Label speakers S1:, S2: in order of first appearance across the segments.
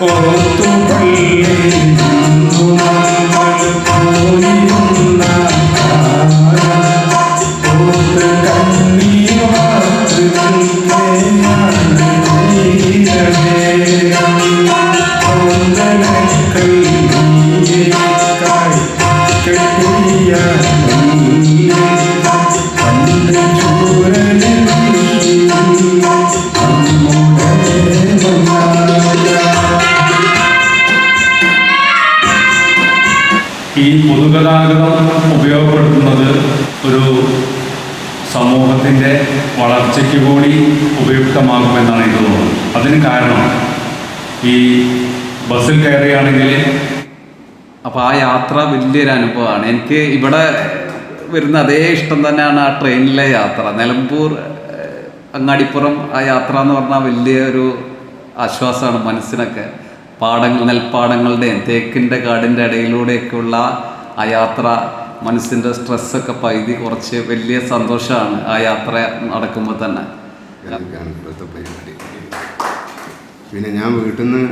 S1: ഈ പൊതുഗതാഗതം ഉപയോഗപ്പെടുത്തുന്നത് ഒരു സമൂഹത്തിൻ്റെ വളർച്ചയ്ക്ക് കൂടി ഉപയുക്തമാകുമെന്നാണ് എനിക്ക് തോന്നുന്നത്. അതിന് കാരണം ഈ ബസ്സിൽ കയറുകയാണെങ്കിൽ
S2: അപ്പോൾ ആ യാത്ര വലിയൊരു അനുഭവമാണ്. എനിക്ക് ഇവിടെ വരുന്ന അതേ ഇഷ്ടം തന്നെയാണ് ആ ട്രെയിനിലെ യാത്ര. നിലമ്പൂർ അങ്ങാടിപ്പുറം ആ യാത്ര എന്ന് പറഞ്ഞാൽ വലിയൊരു ആശ്വാസമാണ് മനസ്സിനൊക്കെ. നെൽപ്പാടങ്ങളുടെയും തേക്കിൻ്റെ കാടിൻ്റെ ഇടയിലൂടെയൊക്കെയുള്ള ആ യാത്ര മനസ്സിൻ്റെ സ്ട്രെസ്സൊക്കെ പകുതി കുറച്ച് വലിയ സന്തോഷമാണ് ആ യാത്ര നടക്കുമ്പോൾ തന്നെ.
S3: പിന്നെ ഞാൻ വീട്ടിൽ നിന്ന്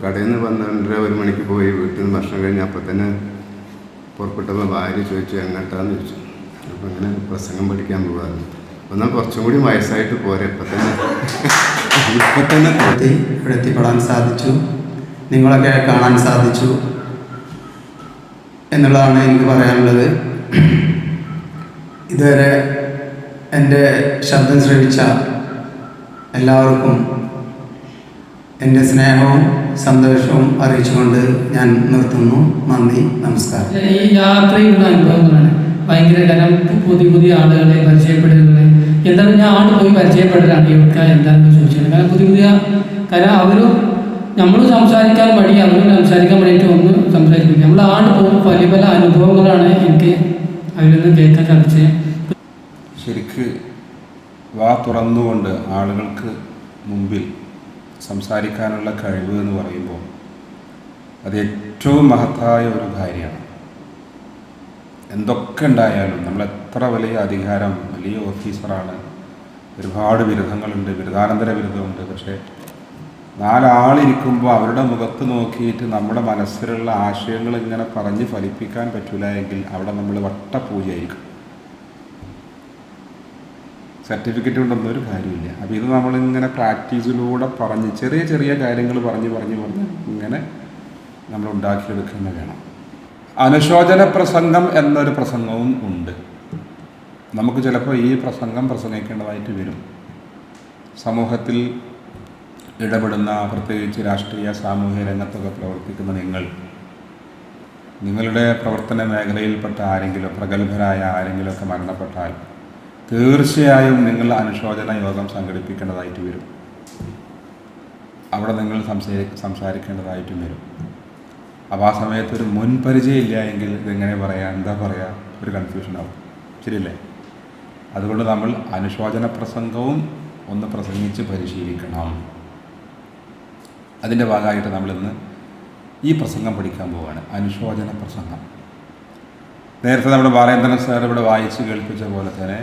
S3: കടയിൽ നിന്ന് 12-1 മണിക്ക് പോയി വീട്ടിൽ നിന്ന് ഭക്ഷണം കഴിഞ്ഞ് അപ്പം തന്നെ പുറപ്പെട്ടപ്പോൾ ഭാര്യ ചോദിച്ചു എങ്ങോട്ടാന്ന് ചോദിച്ചു. അപ്പോൾ ഇങ്ങനെ പ്രസംഗം പഠിക്കാൻ പോകാറുണ്ട്. എന്നാൽ കുറച്ചും കൂടി വയസ്സായിട്ട് പോരെ ഇപ്പം തന്നെ
S4: ഇവിടെ എത്തിപ്പെടാൻ സാധിച്ചു, നിങ്ങളൊക്കെ കാണാൻ സാധിച്ചു എന്നുള്ളതാണ് എനിക്ക് പറയാനുള്ളത്. ഇതുവരെ എൻ്റെ ശബ്ദം ശ്രവിച്ച എല്ലാവർക്കും എൻ്റെ സ്നേഹവും സന്തോഷവും അറിയിച്ചുകൊണ്ട് ഞാൻ നിർത്തുന്നു. നന്ദി, നമസ്കാരം.
S5: ഈ യാത്രയുടെ അനുഭവങ്ങളാണ് ഭയങ്കര. കാരണം പുതിയ ആളുകളെ പരിചയപ്പെടുന്നത് എന്താണ്, ഞാൻ ആട് പോയി പരിചയപ്പെടലാണ് ഇവർക്ക് എന്താണെന്ന് ചോദിച്ചത്. കാരണം പുതിയ കാരണം അവരും നമ്മൾ സംസാരിക്കാൻ മടി, അവരും സംസാരിക്കാൻ വേണ്ടിയിട്ട് ഒന്നും സംസാരിക്കും. നമ്മൾ ആട് പോകുമ്പോൾ പല പല അനുഭവങ്ങളാണ് എനിക്ക് അവരിൽ നിന്ന് കേൾക്കാൻ സാധിച്ചത്.
S6: ശരിക്ക് വാ തുറന്നുകൊണ്ട് ആളുകൾക്ക് മുമ്പിൽ സംസാരിക്കാനുള്ള കഴിവ് എന്ന് പറയുമ്പോൾ അത് ഏറ്റവും മഹത്തായ ഒരു കാര്യമാണ്. എന്തൊക്കെ ഉണ്ടായാലും നമ്മൾ എത്ര വലിയ അധികാരം, വലിയ ഓഫീസറാണ്, ഒരുപാട് ബിരുദങ്ങളുണ്ട്, ബിരുദാനന്തര ബിരുദമുണ്ട്, പക്ഷേ 4 ആളിരിക്കുമ്പോൾ അവരുടെ മുഖത്ത് നോക്കിയിട്ട് നമ്മുടെ മനസ്സിലുള്ള ആശയങ്ങൾ ഇങ്ങനെ പറഞ്ഞ് ഫലിപ്പിക്കാൻ പറ്റില്ല എങ്കിൽ അവിടെ നമ്മൾ വട്ടപൂജയായിരിക്കും. സർട്ടിഫിക്കറ്റ് കൊണ്ടൊന്നും ഒരു കാര്യമില്ല. അപ്പോൾ ഇത് നമ്മളിങ്ങനെ പ്രാക്ടീസിലൂടെ പറഞ്ഞ് ചെറിയ ചെറിയ കാര്യങ്ങൾ പറഞ്ഞ് ഇങ്ങനെ നമ്മൾ ഉണ്ടാക്കിയെടുക്കുന്ന വേണം. അനുശോചന പ്രസംഗം എന്നൊരു പ്രസംഗവും ഉണ്ട്. നമുക്ക് ചിലപ്പോൾ ഈ പ്രസംഗം പ്രസംഗിക്കേണ്ടതായിട്ട് വരും. സമൂഹത്തിൽ ഇടപെടുന്ന, പ്രത്യേകിച്ച് രാഷ്ട്രീയ സാമൂഹ്യ രംഗത്തൊക്കെ പ്രവർത്തിക്കുന്ന നിങ്ങളുടെ പ്രവർത്തന മേഖലയിൽപ്പെട്ട ആരെങ്കിലും, പ്രഗത്ഭരായ ആരെങ്കിലുമൊക്കെ മരണപ്പെട്ടാൽ തീർച്ചയായും നിങ്ങൾ അനുശോചന യോഗം സംഘടിപ്പിക്കേണ്ടതായിട്ട് വരും. അവിടെ നിങ്ങൾ സംസാരിക്കേണ്ടതായിട്ടും വരും. അപ്പോൾ ആ സമയത്ത് ഒരു മുൻപരിചയം ഇല്ല എങ്കിൽ ഇതെങ്ങനെ പറയാം, എന്താ പറയുക, ഒരു കൺഫ്യൂഷനാവും. ശരിയല്ലേ? അതുകൊണ്ട് നമ്മൾ അനുശോചന പ്രസംഗവും ഒന്ന് പ്രസംഗിച്ച് പരിശീലിക്കണം. അതിൻ്റെ ഭാഗമായിട്ട് നമ്മളിന്ന് ഈ പ്രസംഗം പഠിക്കാൻ പോവുകയാണ്, അനുശോചന പ്രസംഗം. നേരത്തെ നമ്മുടെ ബാലേന്ദ്രൻ സാർ ഇവിടെ വായിച്ച് കേൾപ്പിച്ച പോലെ തന്നെ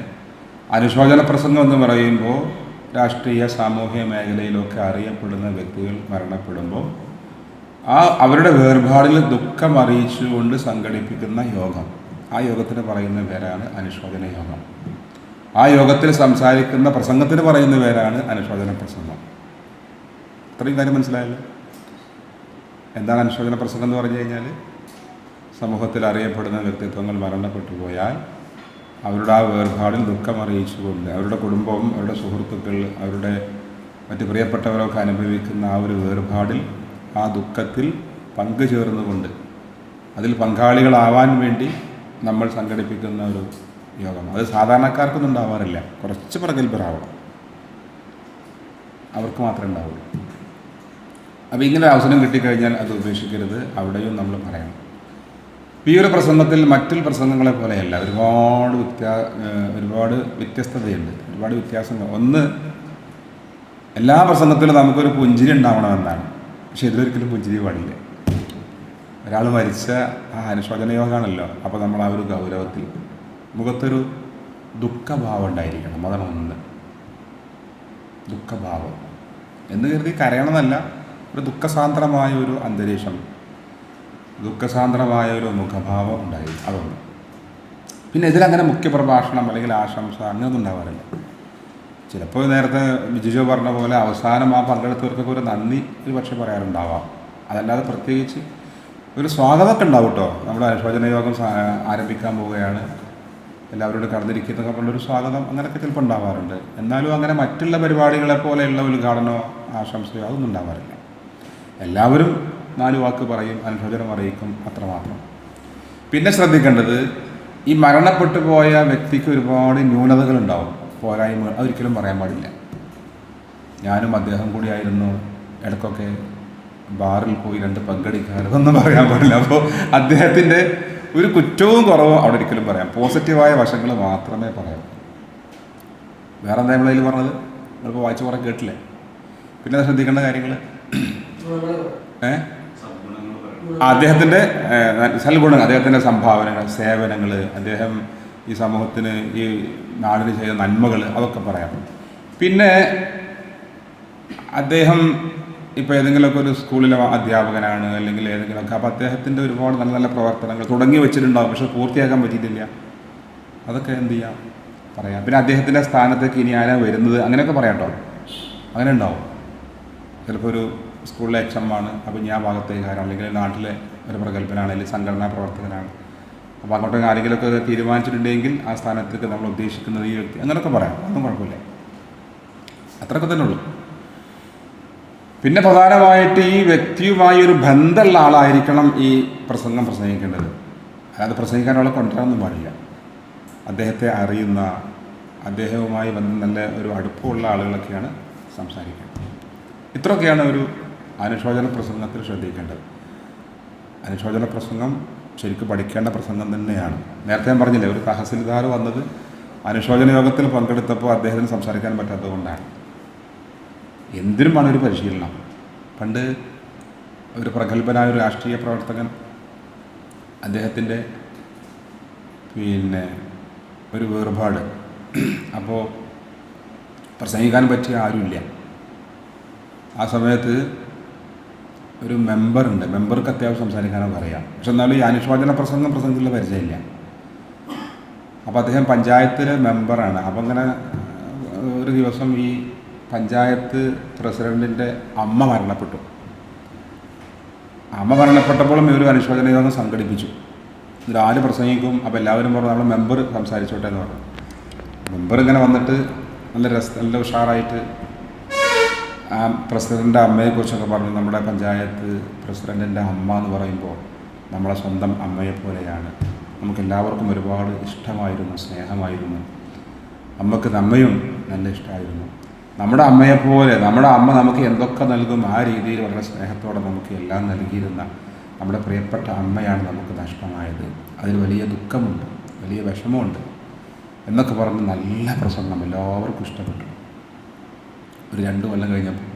S6: അനുശോചന പ്രസംഗം എന്ന് പറയുമ്പോൾ രാഷ്ട്രീയ സാമൂഹ്യ മേഖലയിലൊക്കെ അറിയപ്പെടുന്ന വ്യക്തികൾ മരണപ്പെടുമ്പോൾ അവരുടെ വേർപാടിൽ ദുഃഖം അറിയിച്ചുകൊണ്ട് സംഘടിപ്പിക്കുന്ന യോഗം, ആ യോഗത്തിന് പറയുന്ന പേരാണ് അനുശോചന യോഗം. ആ യോഗത്തിൽ സംസാരിക്കുന്ന പ്രസംഗത്തിന് പറയുന്ന പേരാണ് അനുശോചന പ്രസംഗം. ഇത്രയും കാര്യം മനസ്സിലായല്ലോ. എന്താണ് അനുശോചന പ്രസംഗം എന്ന് പറഞ്ഞു കഴിഞ്ഞാൽ, സമൂഹത്തിൽ അറിയപ്പെടുന്ന വ്യക്തിത്വങ്ങൾ മരണപ്പെട്ടു പോയാൽ അവരുടെ ആ വേർപാടിൽ ദുഃഖം അറിയിച്ചുകൊണ്ട് അവരുടെ കുടുംബവും അവരുടെ സുഹൃത്തുക്കൾ അവരുടെ മറ്റ് പ്രിയപ്പെട്ടവരൊക്കെ അനുഭവിക്കുന്ന ആ ഒരു വേർപാടിൽ ആ ദുഃഖത്തിൽ പങ്കുചേർന്നുകൊണ്ട് അതിൽ പങ്കാളികളാവാൻ വേണ്ടി നമ്മൾ സംഘടിപ്പിക്കുന്ന ഒരു യോഗം. അത് സാധാരണക്കാർക്കൊന്നും ഉണ്ടാവാറില്ല, കുറച്ച് പ്രഗത്ഭരാവണം, അവർക്ക് മാത്രമേ ഉണ്ടാവുള്ളൂ. അപ്പോൾ ഇങ്ങനെ അവസരം കിട്ടിക്കഴിഞ്ഞാൽ അത് ഉപേക്ഷിക്കരുത്, അവിടെയും നമ്മൾ പറയണം. ഈ ഒരു പ്രസംഗത്തിൽ മറ്റുള്ള പ്രസംഗങ്ങളെ പോലെയല്ല, ഒരുപാട് വ്യത്യസ്തതയുണ്ട്, ഒരുപാട് വ്യത്യാസങ്ങൾ. ഒന്ന്, എല്ലാ പ്രസംഗത്തിലും നമുക്കൊരു പുഞ്ചിരി ഉണ്ടാവണമെന്നാണ്. പക്ഷെ ഇതിലൊരിക്കലും പുഞ്ചിരി പാടില്ല. ഒരാൾ മരിച്ച ആ അനുശോചന യോഗമാണല്ലോ, അപ്പോൾ നമ്മൾ ആ ഒരു ഗൗരവത്തിൽ മുഖത്തൊരു ദുഃഖഭാവം ഉണ്ടായിരിക്കണം. അതാണ് ഒന്ന്, ദുഃഖഭാവം എന്ന് കരുതി കരയണമെന്നല്ല, ഒരു ദുഃഖസാന്ദ്രമായ ഒരു അന്തരീക്ഷം, ദുഃഖസാന്ദ്രമായ ഒരു മുഖഭാവം ഉണ്ടായി. അതൊന്ന്. പിന്നെ ഇതിലങ്ങനെ മുഖ്യപ്രഭാഷണം അല്ലെങ്കിൽ ആശംസ അങ്ങനെയൊന്നും ഉണ്ടാവാറില്ല. ചിലപ്പോൾ നേരത്തെ ജിജോ പറഞ്ഞ പോലെ അവസാനം ആ പങ്കെടുത്തവർക്കൊക്കെ ഒരു നന്ദി ഒരു പക്ഷേ പറയാറുണ്ടാവാം. അതല്ലാതെ പ്രത്യേകിച്ച് ഒരു സ്വാഗതമൊക്കെ ഉണ്ടാവും കേട്ടോ. നമ്മുടെ അനുശോചന യോഗം ആരംഭിക്കാൻ പോവുകയാണ്, എല്ലാവരോടും കടന്നിരിക്കുന്നതൊക്കെ പറഞ്ഞൊരു സ്വാഗതം അങ്ങനെയൊക്കെ ചിലപ്പോൾ ഉണ്ടാവാറുണ്ട്. എന്നാലും അങ്ങനെ മറ്റുള്ള പരിപാടികളെ പോലെയുള്ള ഉദ്ഘാടനമോ ആശംസയോ അതൊന്നും ഉണ്ടാവാറില്ല. എല്ലാവരും 4 വാക്ക് പറയും, അനുശോചനം അറിയിക്കും, അത്രമാത്രം. പിന്നെ ശ്രദ്ധിക്കേണ്ടത്, ഈ മരണപ്പെട്ടു പോയ വ്യക്തിക്ക് ഒരുപാട് ന്യൂനതകളുണ്ടാവും, പോരായ്മകൾ, അതൊരിക്കലും പറയാൻ പാടില്ല. ഞാനും അദ്ദേഹം കൂടിയായിരുന്നു ഇടയ്ക്കൊക്കെ ബാറിൽ പോയി 2 പങ്കെടുക്കാറ്, ഒന്നും പറയാൻ പാടില്ല. അപ്പോൾ അദ്ദേഹത്തിൻ്റെ ഒരു കുറ്റവും കുറവും അവിടെ ഒരിക്കലും പറയാം. പോസിറ്റീവായ വശങ്ങൾ മാത്രമേ പറയാവൂ. വേറെ എന്താ നമ്മളതിൽ പറഞ്ഞത്? നമ്മളിപ്പോൾ വായിച്ച് കുറേ കേട്ടില്ലേ? പിന്നെ അത് ശ്രദ്ധിക്കേണ്ട കാര്യങ്ങൾ, അദ്ദേഹത്തിൻ്റെ സൽഗുണങ്ങൾ, അദ്ദേഹത്തിൻ്റെ സംഭാവനകൾ, സേവനങ്ങൾ, അദ്ദേഹം ഈ സമൂഹത്തിന് ഈ നാടിന് ചെയ്ത നന്മകൾ, അതൊക്കെ പറയാം. പിന്നെ അദ്ദേഹം ഇപ്പോൾ ഏതെങ്കിലുമൊക്കെ ഒരു സ്കൂളിലെ അധ്യാപകനാണ് അല്ലെങ്കിൽ ഏതെങ്കിലുമൊക്കെ, അപ്പോൾ അദ്ദേഹത്തിൻ്റെ ഒരുപാട് നല്ല നല്ല പ്രവർത്തനങ്ങൾ തുടങ്ങി വെച്ചിട്ടുണ്ടാകും, പക്ഷെ പൂർത്തിയാക്കാൻ പറ്റിയിട്ടില്ല. അതൊക്കെ എന്ത് ചെയ്യാം, പറയാം. പിന്നെ അദ്ദേഹത്തിൻ്റെ സ്ഥാനത്തേക്ക് ഇനി ആരാ വരുന്നത്, അങ്ങനെയൊക്കെ പറയാം കേട്ടോ. അങ്ങനെ ഉണ്ടാവും. ചിലപ്പോൾ ഒരു സ്കൂളിലെ HM ആണ്, അപ്പോൾ ഞാൻ ഭാഗത്തേക്കാരാണ്, അല്ലെങ്കിൽ നാട്ടിലെ ഒരു പ്രഗത്ഭനാണ്, അല്ലെങ്കിൽ സംഘടനാ പ്രവർത്തകനാണ്, അപ്പോൾ അങ്ങോട്ട് ആരെങ്കിലുമൊക്കെ തീരുമാനിച്ചിട്ടുണ്ടെങ്കിൽ ആ സ്ഥാനത്തേക്ക് നമ്മൾ ഉദ്ദേശിക്കുന്നത് ഈ വ്യക്തി, അങ്ങനെയൊക്കെ പറയാം, ഒന്നും കുഴപ്പമില്ല. അത്രയൊക്കെ തന്നെ ഉള്ളൂ. പിന്നെ പ്രധാനമായിട്ട് ഈ വ്യക്തിയുമായി ഒരു ബന്ധമുള്ള ആളായിരിക്കണം ഈ പ്രസംഗം പ്രസംഗിക്കേണ്ടത്. അല്ലാതെ പ്രസംഗിക്കാനുള്ള കൊണ്ടുവരാനൊന്നും പാടില്ല. അദ്ദേഹത്തെ അറിയുന്ന, അദ്ദേഹവുമായി ബന്ധം നല്ല ഒരു അടുപ്പമുള്ള ആളുകളൊക്കെയാണ് സംസാരിക്കേണ്ടത്. ഇത്രയൊക്കെയാണ് ഒരു അനുശോചന പ്രസംഗത്തിൽ ശ്രദ്ധിക്കേണ്ടത്. അനുശോചന പ്രസംഗം ശരിക്കും പഠിക്കേണ്ട പ്രസംഗം തന്നെയാണ്. നേരത്തെ ഞാൻ പറഞ്ഞില്ലേ, ഒരു തഹസിൽദാർ വന്നത് അനുശോചന യോഗത്തിൽ പങ്കെടുത്തപ്പോൾ അദ്ദേഹത്തിന് സംസാരിക്കാൻ പറ്റാത്തതുകൊണ്ടാണ്. എന്തിനും വേണം ഒരു പരിശീലനം. പണ്ട് ഒരു പ്രഗത്ഭനായ ഒരു രാഷ്ട്രീയ പ്രവർത്തകൻ, അദ്ദേഹത്തിൻ്റെ പിന്നെ ഒരു വേർപാട്, അപ്പോൾ പ്രസംഗിക്കാൻ പറ്റിയ ആരുമില്ല. ആ സമയത്ത് ഒരു മെമ്പറുണ്ട്, മെമ്പർക്ക് അത്യാവശ്യം സംസാരിക്കാനൊക്കെ അറിയാം, പക്ഷെ എന്നാലും ഈ അനുശോചന പ്രസംഗത്തിലുള്ള പരിചയമില്ല. അപ്പോൾ അദ്ദേഹം പഞ്ചായത്തിലെ മെമ്പറാണ്. അപ്പോൾ അങ്ങനെ ഒരു ദിവസം ഈ പഞ്ചായത്ത് പ്രസിഡൻറ്റിൻ്റെ അമ്മ മരണപ്പെട്ടു. അമ്മ മരണപ്പെട്ടപ്പോഴും ഒരു അനുശോചന യോഗം സംഘടിപ്പിച്ചു. ഇതിൽ ആര് പ്രസംഗിക്കും? അപ്പോൾ എല്ലാവരും പറഞ്ഞു നമ്മുടെ മെമ്പർ സംസാരിച്ചോട്ടെ എന്ന് പറഞ്ഞു. മെമ്പർ ഇങ്ങനെ വന്നിട്ട് നല്ല ഉഷാറായിട്ട് ആ പ്രസിഡൻ്റ് അമ്മയെക്കുറിച്ചൊക്കെ പറഞ്ഞു. നമ്മുടെ പഞ്ചായത്ത് പ്രസിഡൻറ്റിൻ്റെ അമ്മ എന്ന് പറയുമ്പോൾ നമ്മളെ സ്വന്തം അമ്മയെ പോലെയാണ്, നമുക്കെല്ലാവർക്കും ഒരുപാട് ഇഷ്ടമായിരുന്നു, സ്നേഹമായിരുന്നു. അമ്മക്ക് നമ്മയും നല്ല ഇഷ്ടമായിരുന്നു. നമ്മുടെ അമ്മയെപ്പോലെ നമ്മുടെ അമ്മ നമുക്ക് എന്തൊക്കെ നൽകും ആ രീതിയിൽ വളരെ സ്നേഹത്തോടെ നമുക്ക് എല്ലാം നൽകിയിരുന്ന നമ്മുടെ പ്രിയപ്പെട്ട അമ്മയാണ് നമുക്ക് നഷ്ടമായത്. അതിൽ വലിയ ദുഃഖമുണ്ട്, വലിയ വിഷമമുണ്ട് എന്നൊക്കെ പറഞ്ഞ് നല്ല പ്രസംഗം എല്ലാവർക്കും ഇഷ്ടപ്പെട്ടു. ഒരു 2 കൊല്ലം കഴിഞ്ഞപ്പോൾ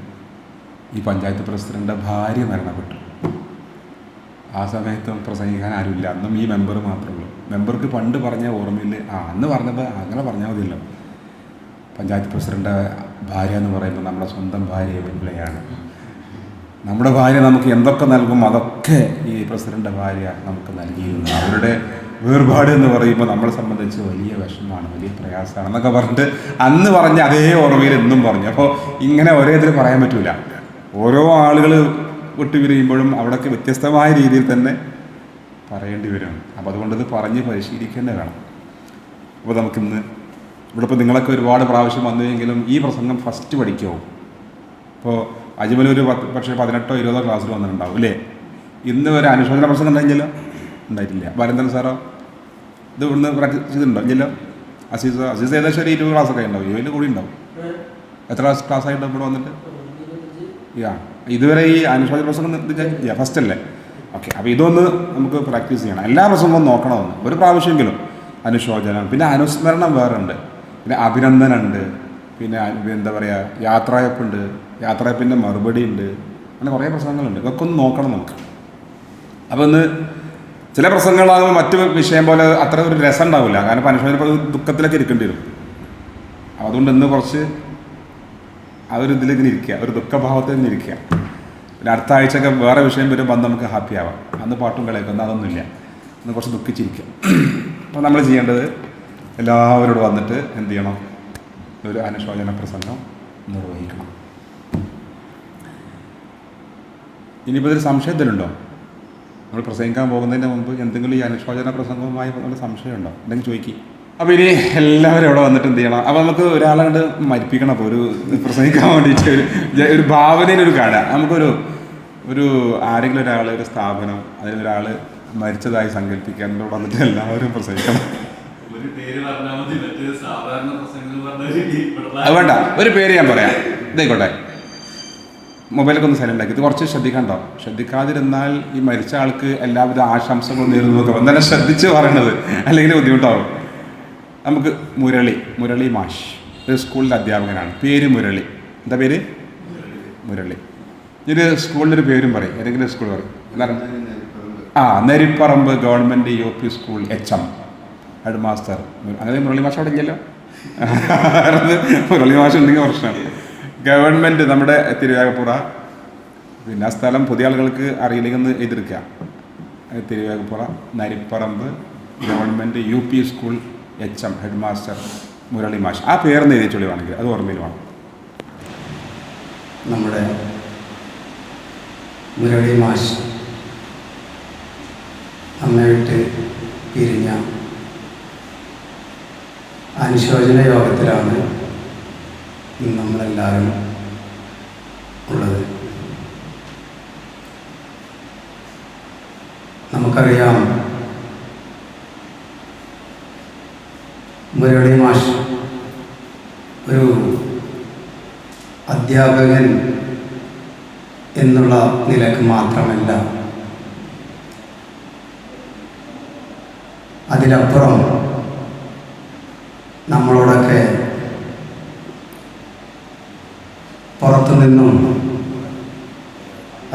S6: ഈ പഞ്ചായത്ത് പ്രസിഡൻ്റിൻ്റെ ഭാര്യ മരണപ്പെട്ടു. ആ സമയത്തും പ്രസംഗിക്കാൻ ആരുമില്ല. അന്നും ഈ മെമ്പർ മാത്രമേ ഉള്ളൂ. മെമ്പർക്ക് പണ്ട് പറഞ്ഞ ഓർമ്മയിൽ അന്ന് പറഞ്ഞത് അങ്ങനെ പറഞ്ഞാൽ മതിയല്ലോ. പഞ്ചായത്ത് പ്രസിഡൻ്റ് ഭാര്യ എന്ന് പറയുമ്പോൾ നമ്മുടെ സ്വന്തം ഭാര്യ വെള്ളിയാണ്. നമ്മുടെ ഭാര്യ നമുക്ക് എന്തൊക്കെ നൽകും അതൊക്കെ ഈ പ്രസിഡൻ്റ് ഭാര്യ നമുക്ക് നൽകിയിരുന്നു. അവരുടെ വേർപാട് എന്ന് പറയുമ്പോൾ നമ്മളെ സംബന്ധിച്ച് വലിയ വിഷമമാണ്, വലിയ പ്രയാസമാണ് എന്നൊക്കെ പറഞ്ഞിട്ട് അന്ന് പറഞ്ഞ അതേ ഓർമ്മയിൽ എന്നും പറഞ്ഞു. അപ്പോൾ ഇങ്ങനെ ഒരേ ഇതിൽ പറയാൻ പറ്റില്ല. ഓരോ ആളുകൾ വിട്ടുപിരിയുമ്പോഴും അവിടെയൊക്കെ വ്യത്യസ്തമായ രീതിയിൽ തന്നെ പറയേണ്ടി വരും. അപ്പോൾ അതുകൊണ്ട് ഇത് പറഞ്ഞ് പരിശീലിക്കേണ്ട വേണം. അപ്പോൾ നമുക്കിന്ന് ഇവിടെ ഇപ്പോൾ നിങ്ങളൊക്കെ ഒരുപാട് പ്രാവശ്യം വന്നുവെങ്കിലും ഈ പ്രസംഗം ഫസ്റ്റ് പഠിക്കുമോ? ഇപ്പോൾ അജ്മലൊരു പക്ഷേ 18 or 20 ക്ലാസ്സിൽ വന്നിട്ടുണ്ടാവും അല്ലേ? ഇന്ന് വരെ അനുശോചന പ്രസംഗം ഉണ്ടായില്ലല്ലോ, ഉണ്ടായിട്ടില്ല. ബാലചന്ദ്രൻ സാറോ ഇത് ഇവിടുന്ന് പ്രാക്ടീസ് ചെയ്തിട്ടുണ്ടോ? ഇല്ലല്ലോ. അസീസ് ഏകദേശം ഒരു 20 ക്ലാസ്സൊക്കെ ഉണ്ടാവും, 7 കൂടി ഉണ്ടാവും. എത്ര ക്ലാസ് ആയിട്ട് ഇവിടെ വന്നിട്ട്? ഇതുവരെ ഈ അനുശോചന പ്രസംഗം ഫസ്റ്റ് അല്ലേ? ഓക്കെ. അപ്പോൾ ഇതൊന്ന് നമുക്ക് പ്രാക്ടീസ് ചെയ്യണം. എല്ലാ പ്രസംഗവും നോക്കണമെന്ന് ഒരു പ്രാവശ്യമെങ്കിലും. അനുശോചനം, പിന്നെ അനുസ്മരണം വേറെ ഉണ്ട്, പിന്നെ അഭിനന്ദനമുണ്ട്, പിന്നെ എന്താ പറയുക യാത്രയപ്പുണ്ട്, യാത്രയപ്പിൻ്റെ മറുപടി ഉണ്ട്, അങ്ങനെ കുറേ പ്രസംഗങ്ങളുണ്ട്. ഇതൊക്കെ ഒന്ന് നോക്കണം നമുക്ക്. അപ്പോൾ ഇന്ന് ചില പ്രസംഗങ്ങളാകുമ്പോൾ മറ്റു വിഷയം പോലെ അത്ര ഒരു രസം ഉണ്ടാവില്ല. കാരണം അനുശോചന ദുഃഖത്തിലൊക്കെ ഇരിക്കേണ്ടി വരും. അതുകൊണ്ട് ഇന്ന് കുറച്ച് ആ ഒരു ഇതിലേക്ക് ഇരിക്കുക, ഒരു ദുഃഖഭാവത്തിൽ നിന്ന് ഇരിക്കുക. പിന്നെ അടുത്ത ആഴ്ചയൊക്കെ വേറെ വിഷയം വരുമ്പോൾ അന്ന് നമുക്ക് ഹാപ്പി ആവാം. അന്ന് പാട്ടും കളിയൊക്കെ അതൊന്നുമില്ല, അന്ന് കുറച്ച് ദുഃഖിച്ചിരിക്കും. അപ്പോൾ നമ്മൾ ചെയ്യേണ്ടത് എല്ലാവരോടും വന്നിട്ട് എന്ത് ചെയ്യണം, ഒരു അനുശോചന പ്രസംഗം നിർവഹിക്കണം. ഇനിയിപ്പോൾ ഇതൊരു സംശയത്തിലുണ്ടോ? നമ്മൾ പ്രസംഗിക്കാൻ പോകുന്നതിന് മുമ്പ് എന്തെങ്കിലും ഈ അനുശോചന പ്രസംഗവുമായി നമ്മൾ സംശയമുണ്ടോ? എന്തെങ്കിലും ചോദിക്കും. അപ്പോൾ ഇനി എല്ലാവരും ഇവിടെ വന്നിട്ട് എന്ത് ചെയ്യണം, അപ്പോൾ നമുക്ക് ഒരാളെ കണ്ട് മരിപ്പിക്കണം. അപ്പോൾ ഒരു പ്രസംഗിക്കാൻ വേണ്ടിയിട്ട് ഒരു ഭാവനയിലൊരു കാണുക. നമുക്കൊരു ആരെങ്കിലും ഒരാൾ, ഒരു സ്ഥാപനം, അതിലൊരാൾ മരിച്ചതായി സങ്കല്പിക്കാൻ ഇവിടെ വന്നിട്ട് എല്ലാവരും പ്രസംഗിക്കണം. അത് വേണ്ട, ഒരു പേര് ഞാൻ പറയാം, ഇതായിക്കോട്ടെ. മൊബൈലൊക്കെ ഒന്ന് സൈലൻ്റ് ആക്കി. ഇത് കുറച്ച് ശ്രദ്ധിക്കണ്ടോ? ശ്രദ്ധിക്കാതിരുന്നാൽ ഈ മരിച്ച ആൾക്ക് എല്ലാവിധ ആശംസകളും നേരുന്നു നോക്കാം. എന്നാലും ശ്രദ്ധിച്ച് പറയണത്, അല്ലെങ്കിൽ ബുദ്ധിമുട്ടാവും. നമുക്ക് മുരളി മാഷ്, ഒരു സ്കൂളിലെ അധ്യാപകനാണ്. പേര് മുരളി. എന്താ പേര്? മുരളി. ഒരു സ്കൂളിൻ്റെ ഒരു പേരും പറയും, ഏതെങ്കിലും സ്കൂൾ പറയും. എന്താണ്? Naripparamba government UP school HM head master. അങ്ങനെ മുരളി മാഷ് അവിടെ ഇല്ലല്ലോ. മുരളി മാഷ് ഉണ്ടെങ്കിൽ പ്രശ്നമാണ്. ഗവൺമെൻറ് നമ്മുടെ തിരുവേഗപ്പുറ. പിന്നെ ആ സ്ഥലം പുതിയ ആളുകൾക്ക് അറിയില്ലെങ്കിൽ ഒന്ന് എഴുതിയെടുക്കുക. Thiruvegappura Naripparamba government UP school HM head master Murali മാഷ്. ആ പേരെന്ന് എഴുതിച്ചുള്ളി വേണമെങ്കിൽ അത് ഓർമ്മയിൽ വേണം.
S4: നമ്മുടെ മുരളി മാഷ് നമ്മെ വിട്ട് പിരിഞ്ഞ അനുശോചന യോഗത്തിലാണ് ഇന്ന് നമ്മളെല്ലാവരും ഉള്ളത്. നമുക്കറിയാം, മുരളി മാഷ് ഒരു അധ്യാപകൻ എന്നുള്ള നിലക്ക് മാത്രമല്ല, അതിലപ്പുറം നമ്മളോടൊക്കെ പുറത്തുനിന്നും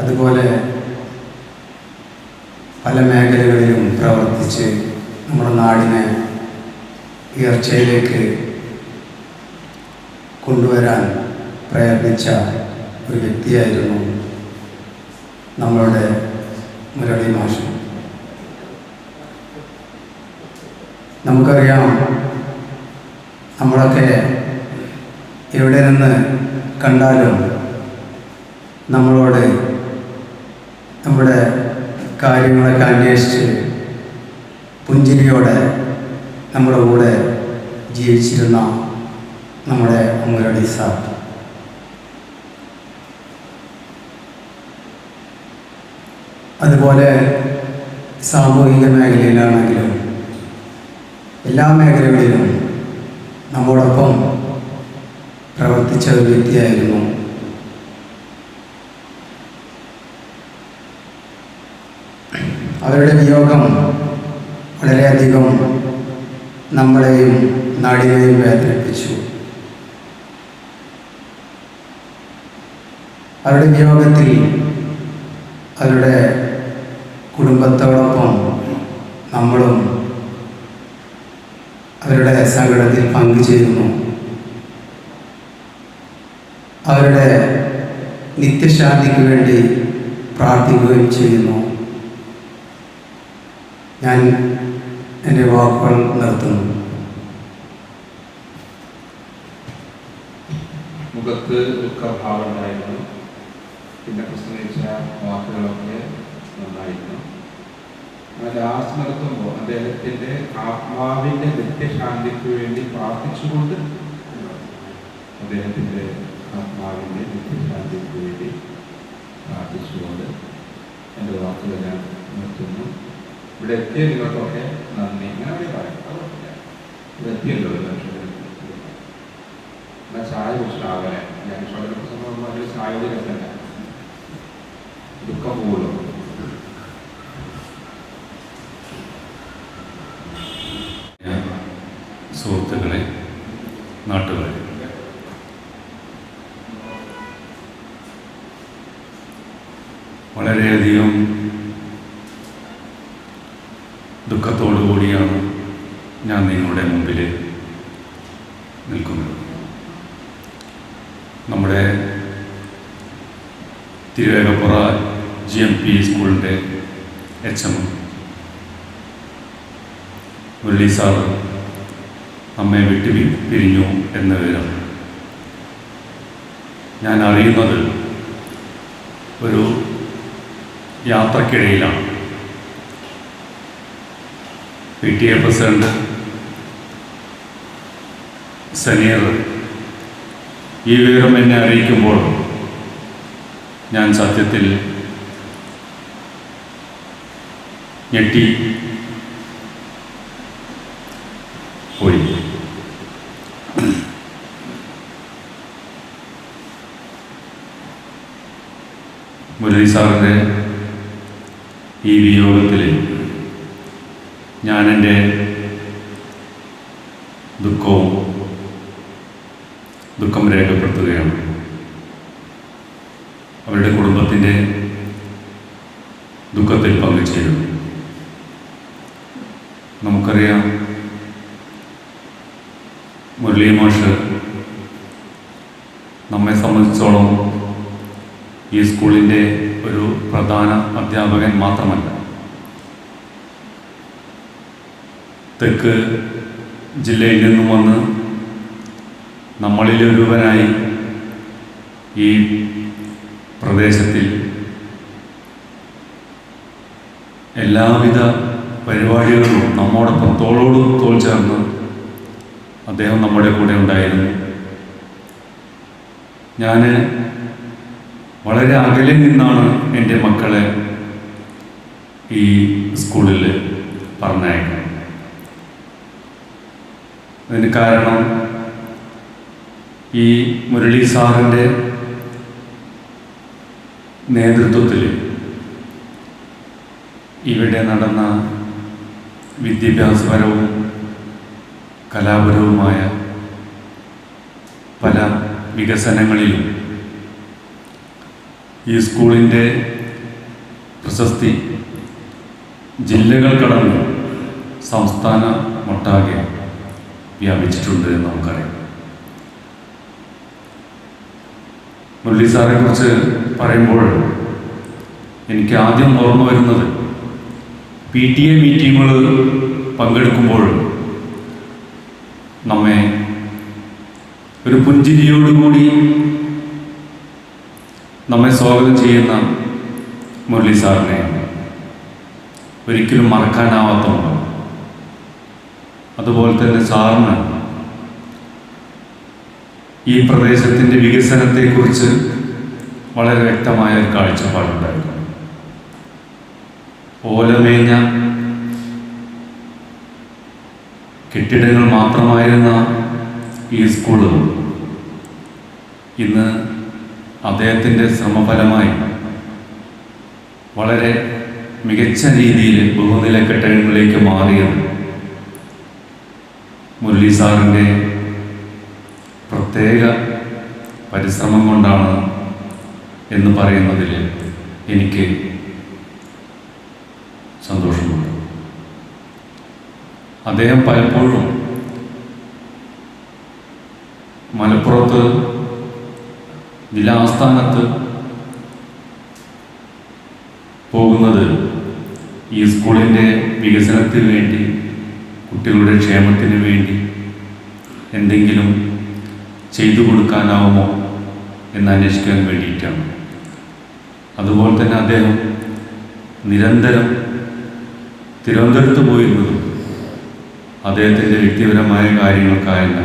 S4: അതുപോലെ പല മേഖലകളിലും പ്രവർത്തിച്ച് നമ്മുടെ നാടിനെ ഉയർച്ചയിലേക്ക് കൊണ്ടുവരാൻ പ്രയത്നിച്ച ഒരു വ്യക്തിയായിരുന്നു നമ്മളുടെ മുരളി മാഷ്. നമുക്കറിയാം, നമ്മളൊക്കെ എവിടെ നിന്ന് കണ്ടാലും നമ്മളോട് നമ്മുടെ കാര്യങ്ങളൊക്കെ അന്വേഷിച്ച് പുഞ്ചിരിയോടെ നമ്മുടെ കൂടെ ജീവിച്ചിരുന്ന നമ്മുടെ മുരളി സാർ. അതുപോലെ സാമൂഹിക മേഖലയിലാണെങ്കിലും എല്ലാ മേഖലകളിലും നമ്മോടൊപ്പം പ്രവർത്തിച്ച ഒരു വ്യക്തിയായിരുന്നു. അവരുടെ വിയോഗം വളരെയധികം നമ്മളെയും നാടിനെയും വേദനിപ്പിച്ചു. അവരുടെ വിയോഗത്തിൽ അവരുടെ കുടുംബത്തോടൊപ്പം നമ്മളും അവരുടെ സങ്കടത്തിൽ പങ്കുചേരുന്നു. അവരുടെ നിത്യശാന്തിക്ക് വേണ്ടി പ്രാർത്ഥിക്കുകയും ചെയ്യുന്നു. ഞാൻ എൻ്റെ വാക്കുകൾ നിർത്തുന്നു.
S6: മുഖത്ത് ദുഃഖഭാവമുണ്ടായിരുന്നു. പിന്നെ പ്രസംഗിച്ച വാക്കുകളൊക്കെ നന്നായിരുന്നു. ലാസ്റ്റ് നിർത്തുമ്പോൾ അദ്ദേഹത്തിൻ്റെ ആത്മാവിൻ്റെ നിത്യശാന്തിക്ക് വേണ്ടി പ്രാർത്ഥിച്ചുകൊണ്ട്, അദ്ദേഹത്തിൻ്റെ ആത്മാവിൻ്റെ നിത്യശാന്തിക്ക് വേണ്ടി പ്രാർത്ഥിച്ചുകൊണ്ട് എൻ്റെ വാക്കുകൾ ഞാൻ നിർത്തുന്നു. ഇവിടെ എത്തിയ നിങ്ങൾക്കൊക്കെ നന്ദി. ഇങ്ങനെ വേണ്ടി പറയാം, ഇവിടെ എത്തിയല്ലോ. എന്നാൽ ചായ കുറിച്ചിട്ടാവലെ ഞാൻ പ്രസംഗം അതിൽ ചായ രസമല്ല, ദുഃഖം പോകുള്ളൂ.
S1: സുഹൃത്തുക്കളെ, നാട്ടുകാരെ, വളരെയധികം ദുഃഖത്തോടു കൂടിയാണ് ഞാൻ നിങ്ങളുടെ മുമ്പിൽ നിൽക്കുന്നത്. നമ്മുടെ തിരുവേഗപ്പുറ GMP സ്കൂളിൻ്റെ HM മുരളി സാർ നമ്മെ വിട്ടു പിരിഞ്ഞു എന്ന വിവരം ഞാൻ അറിയുന്നത് ഒരു യാത്രക്കിടയിലാണ്. PTA പ്രസിഡന്റ് സനീർ ഈ വിവരം എന്നെ അറിയിക്കുമ്പോൾ ഞാൻ സത്യത്തിൽ ഞെട്ടി പോയി. മുരളി സാറിൻ്റെ ഈ വിയോഗത്തിൽ ഞാൻ എൻ്റെ ദുഃഖം രേഖപ്പെടുത്തുകയാണ്. അവരുടെ കുടുംബത്തിൻ്റെ ദുഃഖത്തിൽ പങ്കുചേരുന്നു. നമുക്കറിയാം, മുരളി മാഷ് നമ്മെ സംബന്ധിച്ചോളം ഈ സ്കൂളിൻ്റെ ഒരു പ്രധാന അധ്യാപകൻ മാത്രമല്ല, തെക്ക് ജില്ലയിൽ നിന്നും വന്ന് നമ്മളിലൊരുവനായി ഈ പ്രദേശത്തിൽ എല്ലാവിധ പരിപാടികളും നമ്മോടൊപ്പം തോളോട് തോൾ ചേർന്ന് അദ്ദേഹം നമ്മുടെ കൂടെ ഉണ്ടായിരുന്നു. ഞാൻ വളരെ അകലെ നിന്നാണ് എൻ്റെ മക്കളെ ഈ സ്കൂളിൽ പറഞ്ഞയക്കുന്നത്. അതിന് കാരണം ഈ മുരളി സാറിൻ്റെ നേതൃത്വത്തിൽ ഇവിടെ നടന്ന വിദ്യാഭ്യാസപരവും കലാപരവുമായ പല വികസനങ്ങളിലും ഈ സ്കൂളിൻ്റെ പ്രശസ്തി ജില്ലകൾ കടന്ന് സംസ്ഥാന മൊട്ടാകെ വ്യാപിച്ചിട്ടുണ്ട് എന്ന് നമുക്കറിയാം. മുരളി സാറെ കുറിച്ച് പറയുമ്പോൾ എനിക്ക് ആദ്യം ഓർമ്മ വരുന്നത് PTA മീറ്റിങ്ങുകൾ പങ്കെടുക്കുമ്പോൾ നമ്മെ ഒരു പുഞ്ചിരിയോടുകൂടി നമ്മെ സ്വാഗതം ചെയ്യുന്ന മുരളി സാറിനെ ഒരിക്കലും മറക്കാനാവാത്ത ഒന്നാണ്. അതുപോലെ തന്നെ സാറിന് ഈ പ്രദേശത്തിൻ്റെ വികസനത്തെക്കുറിച്ച് വളരെ വ്യക്തമായ ഒരു കാഴ്ചപ്പാടുണ്ടായിരുന്നു. ഓലമേഞ്ഞ കെട്ടിടങ്ങൾ മാത്രമായിരുന്ന ഈ സ്കൂള് ഇന്ന് അദ്ദേഹത്തിൻ്റെ ശ്രമഫലമായി വളരെ മികച്ച രീതിയിൽ ബഹുനില കെട്ടിടങ്ങളിലേക്ക് മാറിയത് മുരളി സാറിൻ്റെ പ്രത്യേക പരിശ്രമം കൊണ്ടാണ് എന്ന് പറയുന്നതിൽ എനിക്ക് സന്തോഷമുണ്ട്. അദ്ദേഹം പലപ്പോഴും മലപ്പുറത്ത് ജില്ലാ ആസ്ഥാനത്ത് പോകുന്നത് ഈ സ്കൂളിൻ്റെ വികസനത്തിന് വേണ്ടി, കുട്ടികളുടെ ക്ഷേമത്തിന് വേണ്ടി എന്തെങ്കിലും ചെയ്തു കൊടുക്കാനാവുമോ എന്ന് അന്വേഷിക്കാൻ വേണ്ടിയിട്ടാണ്. അതുപോലെ തന്നെ അദ്ദേഹം നിരന്തരം തിരുവനന്തപുരത്ത് പോയിരുന്നതും അദ്ദേഹത്തിൻ്റെ വ്യക്തിപരമായ കാര്യങ്ങൾക്കായല്ല,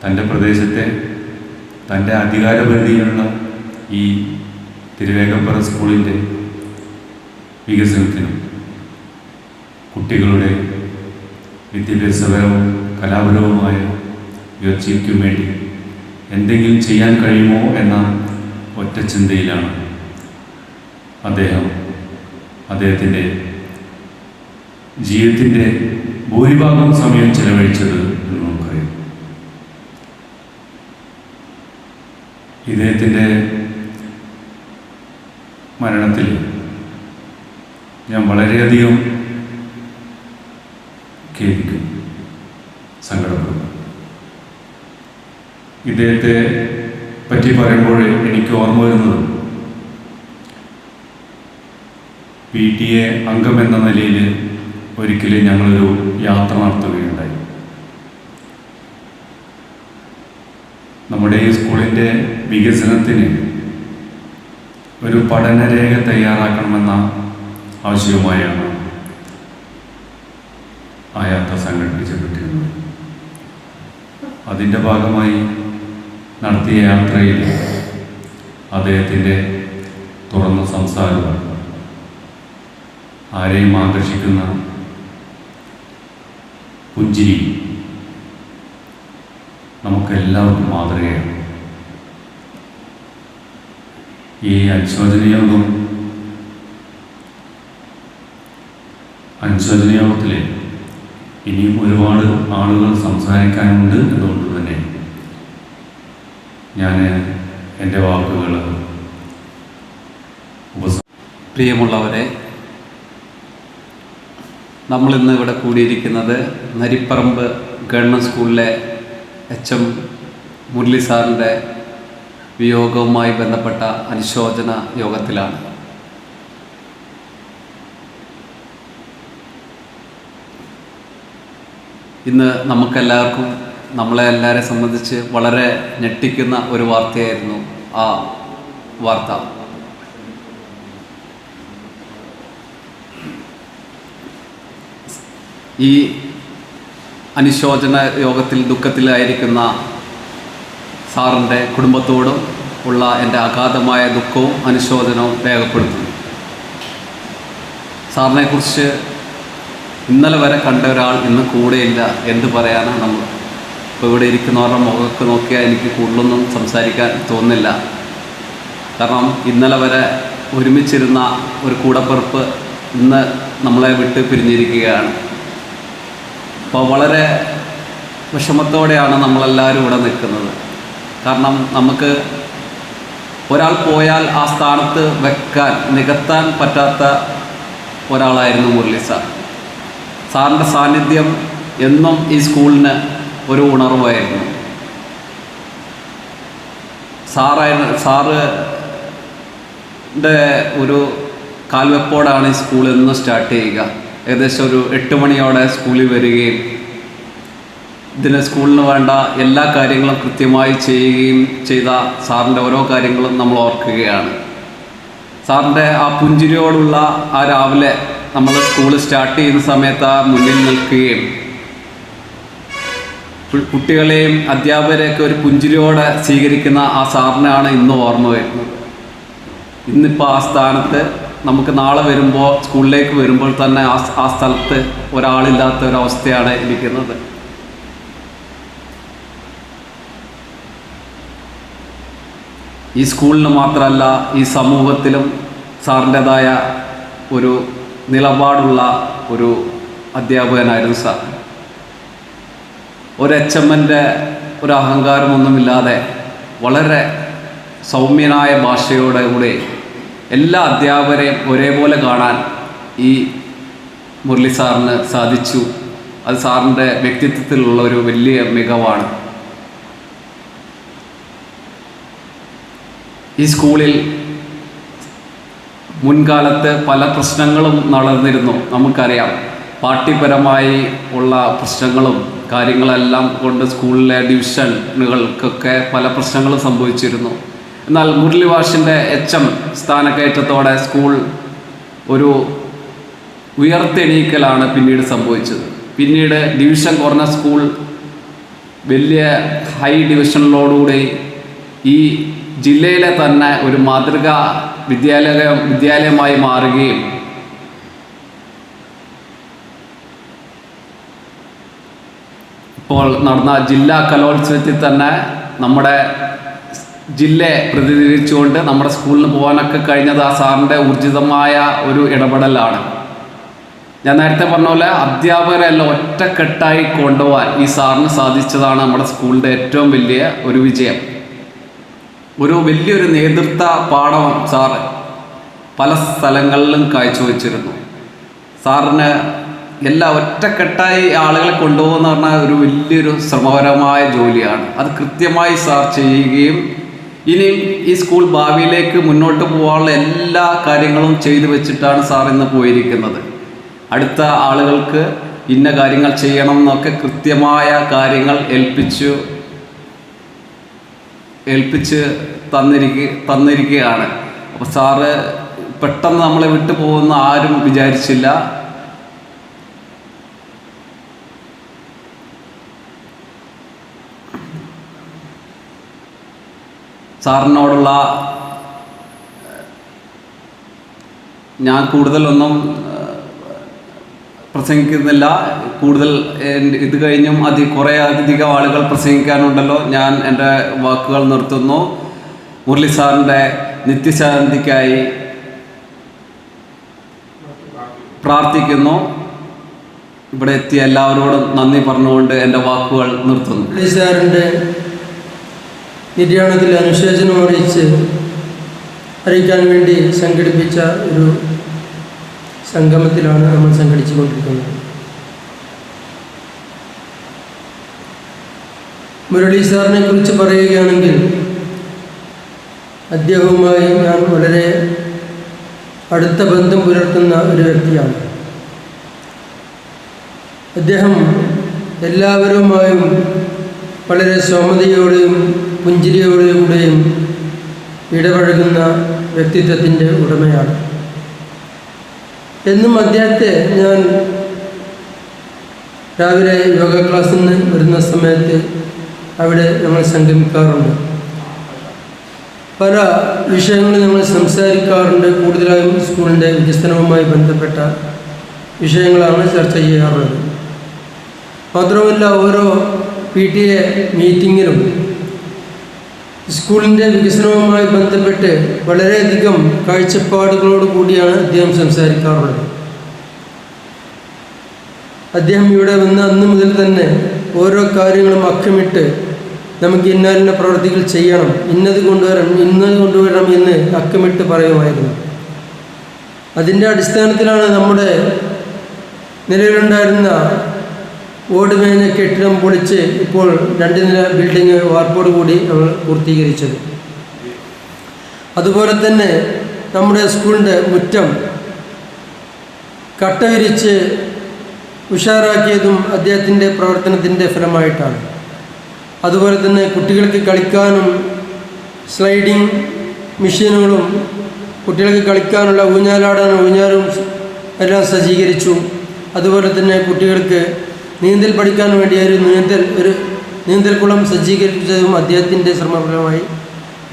S1: തൻ്റെ പ്രദേശത്തെ തൻ്റെ അധികാരപരിധിയിലുള്ള ഈ തിരുവേഗപ്പുറ സ്കൂളിൻ്റെ വികസനത്തിനും കുട്ടികളുടെ വിദ്യാഭ്യാസപരവും കലാപരവുമായ ഉയർച്ചയ്ക്കും വേണ്ടി എന്തെങ്കിലും ചെയ്യാൻ കഴിയുമോ എന്ന ഒറ്റ ചിന്തയിലാണ് അദ്ദേഹത്തിൻ്റെ ജീവിതത്തിൻ്റെ ഭൂരിഭാഗം സമയം ചെലവഴിച്ചത് എന്ന് നമുക്കറിയാം. ഇദ്ദേഹത്തിൻ്റെ മരണത്തിൽ ഞാൻ വളരെയധികം ഖേദിക്കും, സങ്കടപ്പെടുന്നു. ഇദ്ദേഹത്തെ പറ്റി പറയുമ്പോൾ എനിക്ക് ഓർമ്മ വരുന്നത് PTA അംഗം എന്ന നിലയിൽ ഒരിക്കലും ഞങ്ങളൊരു യാത്ര നടത്തുകയുണ്ടായി. നമ്മുടെ ഈ സ്കൂളിൻ്റെ വികസനത്തിന് ഒരു പഠനരേഖ തയ്യാറാക്കണമെന്ന ആവശ്യവുമായാണ് ആ യാത്ര സംഘടിപ്പിക്കപ്പെട്ടിരുന്നത്. അതിൻ്റെ ഭാഗമായി നടത്തിയ യാത്രയിൽ അദ്ദേഹത്തിൻ്റെ തുറന്ന സംസാരവും ആരെയും ആകർഷിക്കുന്ന പുഞ്ചിരി നമുക്കെല്ലാവർക്കും മാതൃകയാണ്. ഈ അനുശോചന യോഗത്തിൽ ഇനിയും ഒരുപാട് ആളുകൾ സംസാരിക്കാനുണ്ട് എന്നുകൊണ്ട് തന്നെ ഞാൻ എൻ്റെ വാക്കുകൾ
S2: പ്രിയമുള്ളവരെ, നമ്മളിന്ന് ഇവിടെ കൂടിയിരിക്കുന്നത് നരിപ്പറമ്പ് ഗവൺമെൻറ് സ്കൂളിലെ HM മുരളി സാറിൻ്റെ വിയോഗവുമായി ബന്ധപ്പെട്ട അനുശോചന യോഗത്തിലാണ്. ഇന്ന് നമുക്കെല്ലാവർക്കും, നമ്മളെ എല്ലാവരെ സംബന്ധിച്ച് വളരെ ഞെട്ടിക്കുന്ന ഒരു വാർത്തയായിരുന്നു ആ വാർത്ത. ഈ അനുശോചന യോഗത്തിൽ ദുഃഖത്തിലായിരിക്കുന്ന സാറിൻ്റെ കുടുംബത്തോടും ഉള്ള എൻ്റെ അഗാധമായ ദുഃഖവും അനുശോചനവും രേഖപ്പെടുത്തുന്നു. സാറിനെക്കുറിച്ച് ഇന്നലെ വരെ കണ്ട ഒരാൾ ഇന്ന് കൂടെയില്ല. എന്ത് പറയാനാണ് നമ്മൾ? ഇപ്പോൾ ഇവിടെ ഇരിക്കുന്നവരുടെ മുഖമൊക്കെ നോക്കിയാൽ എനിക്ക് കൂടുതലൊന്നും സംസാരിക്കാൻ തോന്നില്ല. കാരണം ഇന്നലെ വരെ ഒരുമിച്ചിരുന്ന ഒരു കൂടപ്പിറപ്പ് ഇന്ന് നമ്മളെ വിട്ട് പിരിഞ്ഞിരിക്കുകയാണ്. അപ്പോൾ വളരെ വിഷമത്തോടെയാണ് നമ്മളെല്ലാവരും ഇവിടെ നിൽക്കുന്നത്. കാരണം നമുക്ക് ഒരാൾ പോയാൽ ആ സ്ഥാനത്ത് നികത്താൻ പറ്റാത്ത ഒരാളായിരുന്നു മുരളി സാർ. സാറിൻ്റെ സാന്നിധ്യം എന്നും ഈ സ്കൂളിന് ഒരു ഉണർവായിരുന്നു. സാറിൻ്റെ ഒരു കാൽവെപ്പോടാണ് ഈ സ്കൂൾ എന്നും സ്റ്റാർട്ട് ചെയ്യുക. ഏകദേശം ഒരു 8 മണിയോടെ സ്കൂളിൽ വരികയും സ്കൂളിന് വേണ്ട എല്ലാ കാര്യങ്ങളും കൃത്യമായി ചെയ്യുകയും ചെയ്ത സാറിൻ്റെ ഓരോ കാര്യങ്ങളും നമ്മൾ ഓർക്കുകയാണ്. സാറിൻ്റെ ആ പുഞ്ചിരിയോടുള്ള ആ രാവിലെ നമ്മൾ സ്കൂൾ സ്റ്റാർട്ട് ചെയ്യുന്ന സമയത്ത് ആ മുന്നിൽ നിൽക്കുകയും കുട്ടികളെയും അധ്യാപകരെയൊക്കെ ഒരു പുഞ്ചിരിയോടെ സ്വീകരിക്കുന്ന ആ സാറിനാണ് ഇന്ന് ഓർമ്മ വരുന്നത്. ഇന്നിപ്പോൾ ആ സ്ഥാനത്ത് നമുക്ക് നാളെ വരുമ്പോൾ, സ്കൂളിലേക്ക് വരുമ്പോൾ തന്നെ ആ സ്ഥലത്ത് ഒരാളില്ലാത്ത ഒരവസ്ഥയാണ് ഇരിക്കുന്നത്. ഈ സ്കൂളിന് മാത്രമല്ല, ഈ സമൂഹത്തിലും സാറിൻ്റെതായ ഒരു നിലപാടുള്ള ഒരു അധ്യാപകനായിരുന്നു സാർ. ഒരു HMൻ്റെ ഒരു അഹങ്കാരമൊന്നുമില്ലാതെ വളരെ സൗമ്യനായ ഭാഷയോടെ കൂടെ എല്ലാ അധ്യാപകരെയും ഒരേപോലെ കാണാൻ ഈ മുരളി സാറിന് സാധിച്ചു. അത് സാറിൻ്റെ വ്യക്തിത്വത്തിലുള്ള ഒരു വലിയ മികവാണ്. ഈ സ്കൂളിൽ മുൻകാലത്ത് പല പ്രശ്നങ്ങളും നടന്നിരുന്നു. നമുക്കറിയാം, പാർട്ടിപരമായി ഉള്ള പ്രശ്നങ്ങളും കാര്യങ്ങളെല്ലാം കൊണ്ട് സ്കൂളിലെ ഡിവിഷനുകൾക്കൊക്കെ പല പ്രശ്നങ്ങളും സംഭവിച്ചിരുന്നു. എന്നാൽ മുരളി വാഷിൻ്റെ HM സ്ഥാനക്കയറ്റത്തോടെ സ്കൂൾ ഒരു ഉയർത്തെണീക്കലാണ് പിന്നീട് സംഭവിച്ചത്. പിന്നീട് ഡിവിഷൻ കുറഞ്ഞ സ്കൂൾ വലിയ ഹൈ ഡിവിഷനിലോടുകൂടി ഈ ജില്ലയിലെ തന്നെ ഒരു മാതൃകാ വിദ്യാലയമായി മാറുകയും ഇപ്പോൾ നടന്ന ജില്ലാ കലോത്സവത്തിൽ തന്നെ നമ്മുടെ ജില്ലയെ പ്രതിനിധീകരിച്ചുകൊണ്ട് നമ്മുടെ സ്കൂളിന് പോകാനൊക്കെ കഴിഞ്ഞത് ആ സാറിൻ്റെ ഊർജിതമായ ഒരു ഇടപെടലാണ്. ഞാൻ നേരത്തെ പറഞ്ഞ പോലെ അധ്യാപകരെല്ലാം ഒറ്റക്കെട്ടായി കൊണ്ടുപോകാൻ ഈ സാറിന് സാധിച്ചതാണ് നമ്മുടെ സ്കൂളിൻ്റെ ഏറ്റവും വലിയ ഒരു വിജയം. ഒരു വലിയൊരു നേതൃത്വ പാഠം സാർ പല സ്ഥലങ്ങളിലും കാഴ്ചവെച്ചിരുന്നു. സാറിന് എല്ലാം ഒറ്റക്കെട്ടായി ആളുകളെ കൊണ്ടുപോകുന്ന പറഞ്ഞാൽ ഒരു വലിയൊരു ശ്രമകരമായ ജോലിയാണ്. അത് കൃത്യമായി സാർ ചെയ്യുകയും ഇനിയും ഈ സ്കൂൾ ഭാവിയിലേക്ക് മുന്നോട്ട് പോകാനുള്ള എല്ലാ കാര്യങ്ങളും ചെയ്തു വെച്ചിട്ടാണ് സാർ ഇന്ന് പോയിരിക്കുന്നത്. അടുത്ത ആളുകൾക്ക് ഇന്ന കാര്യങ്ങൾ ചെയ്യണം എന്നൊക്കെ കൃത്യമായ കാര്യങ്ങൾ ഏൽപ്പിച്ച് തന്നിരിക്കുകയാണ്. അപ്പോൾ സാറ് പെട്ടെന്ന് നമ്മളെ വിട്ടു പോകുന്ന ആരും വിചാരിച്ചില്ല. സാറിനോടുള്ള ഞാൻ കൂടുതലൊന്നും പ്രസംഗിക്കുന്നില്ല. കൂടുതൽ ഇത് കഴിഞ്ഞും കുറേ അധികം ആളുകൾ പ്രസംഗിക്കാനുണ്ടല്ലോ. ഞാൻ എൻ്റെ വാക്കുകൾ നിർത്തുന്നു. മുരളി സാറിൻ്റെ നിത്യശാന്തിക്കായി പ്രാർത്ഥിക്കുന്നു. ഇവിടെ എത്തിയ എല്ലാവരോടും നന്ദി പറഞ്ഞുകൊണ്ട് എൻ്റെ വാക്കുകൾ നിർത്തുന്നു.
S7: മുരളി സാറിൻ്റെ നിര്യാണത്തിൽ അനുശോചനം അറിയിക്കാൻ വേണ്ടി സംഘടിപ്പിച്ച ഒരു സംഗമത്തിലാണ് നമ്മൾ സംഘടിച്ചുകൊണ്ടിരിക്കുന്നത്. മുരളി സാറിനെ കുറിച്ച് പറയുകയാണെങ്കിൽ അദ്ദേഹവുമായി ഞാൻ വളരെ അടുത്ത ബന്ധം പുലർത്തുന്ന ഒരു വ്യക്തിയാണ്. അദ്ദേഹം എല്ലാവരുമായും വളരെ സൗമ്യതയോടെയും പുഞ്ചിരിയോടുകൂടെയും ഇടപഴകുന്ന വ്യക്തിത്വത്തിൻ്റെ ഉടമയാണ്. എന്നും അദ്ദേഹത്തെ ഞാൻ രാവിലെ യോഗ ക്ലാസ്സിൽ നിന്ന് വരുന്ന സമയത്ത് അവിടെ ഞങ്ങൾ സംഗമിക്കാറുണ്ട്. പല വിഷയങ്ങളും ഞങ്ങൾ സംസാരിക്കാറുണ്ട്. കൂടുതലായും സ്കൂളിൻ്റെ വികസനവുമായി ബന്ധപ്പെട്ട വിഷയങ്ങളാണ് ചർച്ച ചെയ്യാറുള്ളത്. മാത്രമല്ല, ഓരോ PTA മീറ്റിങ്ങിലും സ്കൂളിൻ്റെ വികസനവുമായി ബന്ധപ്പെട്ട് വളരെയധികം കാഴ്ചപ്പാടുകളോട് കൂടിയാണ് അദ്ദേഹം സംസാരിക്കാറുള്ളത്. അദ്ദേഹം ഇവിടെ വന്ന അന്ന് മുതൽ തന്നെ ഓരോ കാര്യങ്ങളും അക്കമിട്ട് നമുക്ക് ഇന്ന പ്രവൃത്തികൾ ചെയ്യണം, ഇന്നത് കൊണ്ടുവരണം എന്ന് അക്കമിട്ട് പറയുമായിരുന്നു. അതിൻ്റെ അടിസ്ഥാനത്തിലാണ് നമ്മുടെ നിലവിലുണ്ടായിരുന്ന ഓട് മേഞ്ഞ കെട്ടിടം പൊളിച്ച് ഇപ്പോൾ 2 നില ബിൽഡിംഗ് വാർപ്പോട് കൂടി നമ്മൾ പൂർത്തീകരിച്ചത്. അതുപോലെ തന്നെ നമ്മുടെ സ്കൂളിൻ്റെ മുറ്റം കട്ട വിരിച്ച് ഉഷാറാക്കിയതും അദ്ദേഹത്തിൻ്റെ പ്രവർത്തനത്തിൻ്റെ ഫലമായിട്ടാണ്. അതുപോലെ തന്നെ കുട്ടികൾക്ക് കളിക്കാനും സ്ലൈഡിങ് മെഷീനുകളും കുട്ടികൾക്ക് കളിക്കാനുള്ള ഊഞ്ഞാലും എല്ലാം സജ്ജീകരിച്ചു. അതുപോലെ തന്നെ കുട്ടികൾക്ക് നീന്തൽ പഠിക്കാൻ വേണ്ടി ഒരു നീന്തൽക്കുളം സജ്ജീകരിച്ചതും അദ്ദേഹത്തിൻ്റെ ശ്രമഫലമായി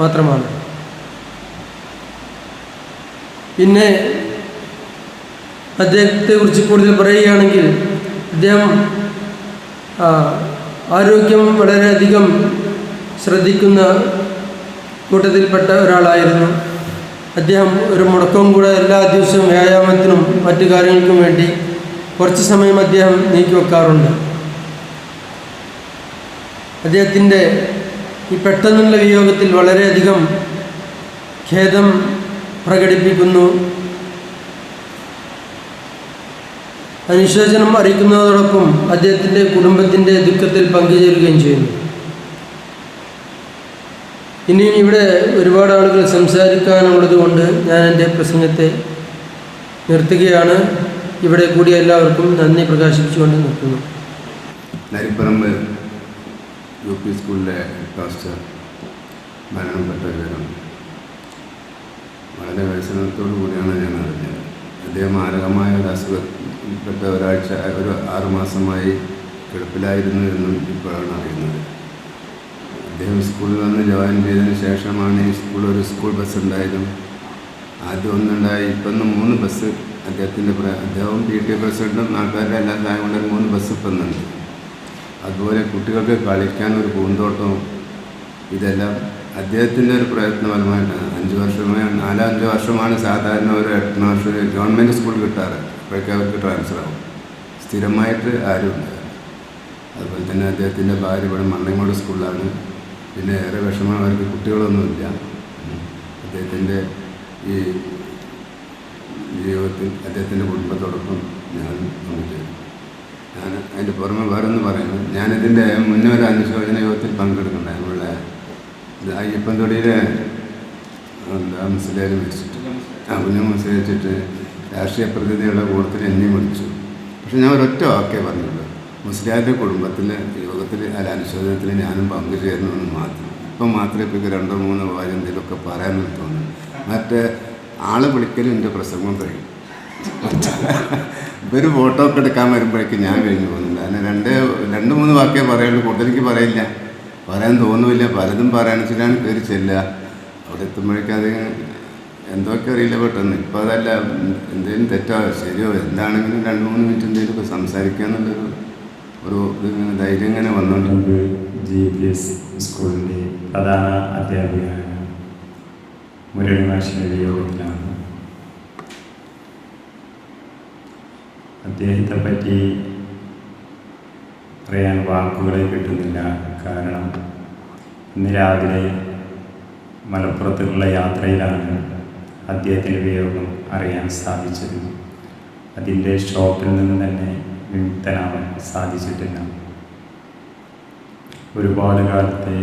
S7: മാത്രമാണ്. പിന്നെ അദ്ദേഹത്തെക്കുറിച്ച് കൂടുതൽ പറയുകയാണെങ്കിൽ അദ്ദേഹം ആരോഗ്യം വളരെയധികം ശ്രദ്ധിക്കുന്ന കൂട്ടത്തിൽപ്പെട്ട ഒരാളായിരുന്നു. അദ്ദേഹം ഒരു മുടക്കവും കൂടെ എല്ലാ ദിവസവും വ്യായാമത്തിനും മറ്റു കാര്യങ്ങൾക്കും വേണ്ടി കുറച്ച് സമയം അദ്ദേഹം നീക്കിവെക്കാറുണ്ട്. അദ്ദേഹത്തിൻ്റെ ഈ പെട്ടെന്നുള്ള വിയോഗത്തിൽ വളരെയധികം ഖേദം പ്രകടിപ്പിക്കുന്നു. അനുശോചനം അറിയിക്കുന്നതോടൊപ്പം അദ്ദേഹത്തിൻ്റെ കുടുംബത്തിൻ്റെ ദുഃഖത്തിൽ പങ്കുചേരുകയും ചെയ്യുന്നു. ഇനിയും ഇവിടെ ഒരുപാട് ആളുകൾ സംസാരിക്കാനുള്ളത് കൊണ്ട് ഞാൻ എൻ്റെ പ്രസംഗത്തെ നിർത്തുകയാണ്. ഇവിടെ കൂടി എല്ലാവർക്കും നന്ദി പ്രകാശിപ്പിച്ചുകൊണ്ട് നിർത്തുന്നു.
S3: നരിപ്പറമ്പ് UP സ്കൂളിലെ മാസ്റ്റർ മരണപ്പെട്ട വിവരം വളരെ വ്യസനത്തോടു കൂടിയാണ് ഞാൻ അറിഞ്ഞത്. അദ്ദേഹം മാരകമായ ഒരു അസുഖപ്പെട്ട ഒരു 6 മാസമായി കിടപ്പിലായിരുന്നു എന്നും ഇപ്പോഴാണ് അറിയുന്നത്. അദ്ദേഹം സ്കൂളിൽ വന്ന് ജോയിൻ ചെയ്തതിന് ശേഷമാണ് ഈ ഒരു സ്കൂൾ ബസ് ഉണ്ടായതും. ആദ്യം ഒന്നുണ്ടായി, ഇപ്പം 3 ബസ് അദ്ദേഹവും PTA പ്രസിഡന്റും നാട്ടുകാരുടെ എല്ലാ സഹായം കൊണ്ട് 3 ബസ് ഇപ്പം ഉണ്ട്. അതുപോലെ കുട്ടികൾക്ക് കളിക്കാൻ ഒരു പൂന്തോട്ടവും ഇതെല്ലാം അദ്ദേഹത്തിൻ്റെ ഒരു പ്രയത്നപരമായിട്ടാണ്. 4-5 വർഷമാണ് സാധാരണ ഒരു 8 വർഷം ഗവൺമെൻറ് സ്കൂൾ കിട്ടാറ്. അപ്പോഴേക്കും അവർക്ക് ട്രാൻസ്ഫർ ആവും. സ്ഥിരമായിട്ട് ആരും ഉണ്ടായിരുന്നു. അതുപോലെ തന്നെ അദ്ദേഹത്തിൻ്റെ ഭാര്യ ഇവിടെ മണ്ണങ്ങോട് സ്കൂളിലാണ്. പിന്നെ ഏറെ വിഷമം, അവർക്ക് കുട്ടികളൊന്നുമില്ല. അദ്ദേഹത്തിൻ്റെ ഈ ജീവിതത്തിൽ അദ്ദേഹത്തിൻ്റെ കുടുംബത്തോടൊപ്പം ഞാൻ പങ്കുചേരും. ഞാൻ അതിൻ്റെ പുറമെ വേറൊന്ന് പറയുന്നു. ഞാനിതിൻ്റെ മുന്നേ ഒരു അനുശോചന യോഗത്തിൽ പങ്കെടുക്കുന്നുണ്ട്. നമ്മളുടെ അയ്യപ്പൻ തൊടിയിലെ എന്താ മുസ്ലിം വിളിച്ചിട്ട് അവനെ മുസ്ലിം വെച്ചിട്ട് രാഷ്ട്രീയ പ്രതിനിധികളുടെ കൂട്ടത്തിൽ എന്നെയും വിളിച്ചു. പക്ഷെ ഞാൻ ഒരൊറ്റ വാക്കേ പറഞ്ഞുള്ളൂ, മുസ്ലിയാരുടെ കുടുംബത്തിൽ യോഗത്തിൽ അല്ല അനുശോചനത്തിൽ ഞാനും പങ്കുചേരണമെന്ന് മാത്രം. ഇപ്പം മാത്രമേ ഇപ്പോൾ 2-3 വാരം എന്തെങ്കിലുമൊക്കെ പറയാമെന്ന് തോന്നുന്നു. മറ്റേ ആളെ വിളിക്കലും എൻ്റെ പ്രസംഗം കഴിയും. ഇവർ ഫോട്ടോ ഒക്കെ എടുക്കാൻ വരുമ്പോഴേക്കും ഞാൻ കഴിഞ്ഞു പോകുന്നുണ്ട്. അതിന് 2-3 വാക്കേ പറയുള്ളൂ, കൂടുതലേക്ക് പറയില്ല, പറയാൻ തോന്നുമില്ല. പലതും പറയാൻ വെച്ചിട്ടാണ് കയറി ചെല്ലുക. അവിടെ എത്തുമ്പോഴേക്കും അത് എന്തൊക്കെ അറിയില്ല പെട്ടെന്ന്. ഇപ്പോൾ അതല്ല, എന്തെങ്കിലും തെറ്റോ ശരിയോ എന്താണെങ്കിലും 2-3 മിനിറ്റ് എന്തെങ്കിലുമൊക്കെ സംസാരിക്കുക എന്നുള്ളൊരു ഇതിങ്ങനെ ധൈര്യം ഇങ്ങനെ വന്നുകൊണ്ട്
S8: GPS സ്കൂളിൻ്റെ പ്രധാന അധ്യാപികയായ മുരളി മാഷിൻ്റെ യോഗത്തിലാണ്. അദ്ദേഹത്തെ പറ്റി പറയാൻ വാക്കുകളെ കിട്ടുന്നില്ല. കാരണം ഇന്ന് രാവിലെ മലപ്പുറത്തുള്ള യാത്രയിലാണ് അദ്ദേഹത്തിൻ്റെ വിയോഗം അറിയാൻ സാധിച്ചത്. അതിൻ്റെ ഷോക്കിൽ നിന്ന് തന്നെ വിമുക്തനാവാൻ സാധിച്ചിട്ടില്ല. ഒരുപാട് കാലത്തെ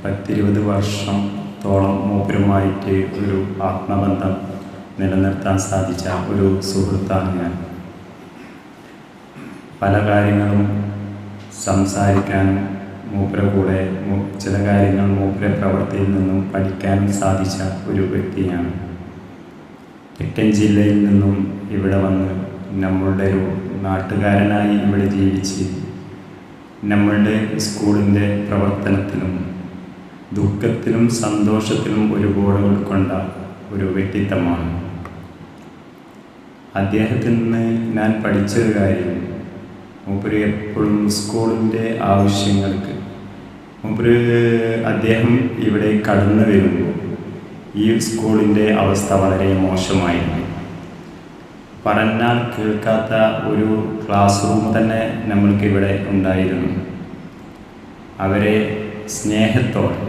S8: 10-20 വർഷത്തോളം മൂപ്പരുമായിട്ട് ഒരു ആത്മബന്ധം നിലനിർത്താൻ സാധിച്ച ഒരു സുഹൃത്താണ് ഞാൻ. പല കാര്യങ്ങളും സംസാരിക്കാൻ മൂപ്പരെ കൂടെ, ചില കാര്യങ്ങൾ മൂപ്പരെ പ്രവൃത്തിയിൽ നിന്നും പഠിക്കാനും സാധിച്ച ഒരു വ്യക്തിയാണ്. തെക്കൻ ജില്ലയിൽ നിന്നും ഇവിടെ വന്ന് നമ്മളുടെ ഒരു നാട്ടുകാരനായി ഇവിടെ ജീവിച്ച് നമ്മളുടെ സ്കൂളിൻ്റെ പ്രവർത്തനത്തിലും ദുഃഖത്തിലും സന്തോഷത്തിലും ഒരുപാട് ഉൾക്കൊണ്ട ഒരു വ്യക്തിത്വമാണ്. അദ്ദേഹത്തിൽ നിന്ന് ഞാൻ പഠിച്ചൊരു കാര്യം, മൂപ്പര് എപ്പോഴും സ്കൂളിൻ്റെ ആവശ്യങ്ങൾക്ക് അദ്ദേഹം ഇവിടെ കടന്നു വരുമ്പോൾ ഈ സ്കൂളിൻ്റെ അവസ്ഥ വളരെ മോശമായിരുന്നു. പറഞ്ഞാൽ കേൾക്കാത്ത ഒരു ക്ലാസ് റൂം തന്നെ നമ്മൾക്ക് ഇവിടെ ഉണ്ടായിരുന്നു. അവരെ സ്നേഹത്തോടെ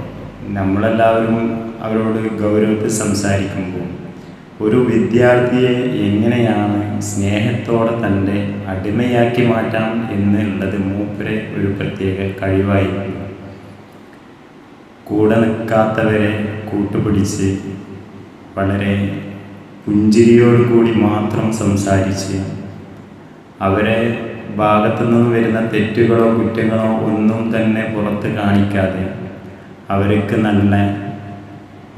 S8: നമ്മളെല്ലാവരും അവരോട് ഗൗരവത്തിൽ സംസാരിക്കുമ്പോൾ ഒരു വിദ്യാർത്ഥിയെ എങ്ങനെയാണ് സ്നേഹത്തോടെ തൻ്റെ അടിമയാക്കി മാറ്റാം എന്നുള്ളത് മൂപ്പരെ ഒരു പ്രത്യേക കഴിവായിരുന്നു. കൂടെ നിൽക്കാത്തവരെ കൂട്ടുപിടിച്ച് വളരെ പുഞ്ചിരിയോടുകൂടി മാത്രം സംസാരിച്ച് അവരെ ഭാഗത്തു നിന്ന് വരുന്ന തെറ്റുകളോ കുറ്റങ്ങളോ ഒന്നും തന്നെ പുറത്ത് കാണിക്കാതെ അവർക്ക്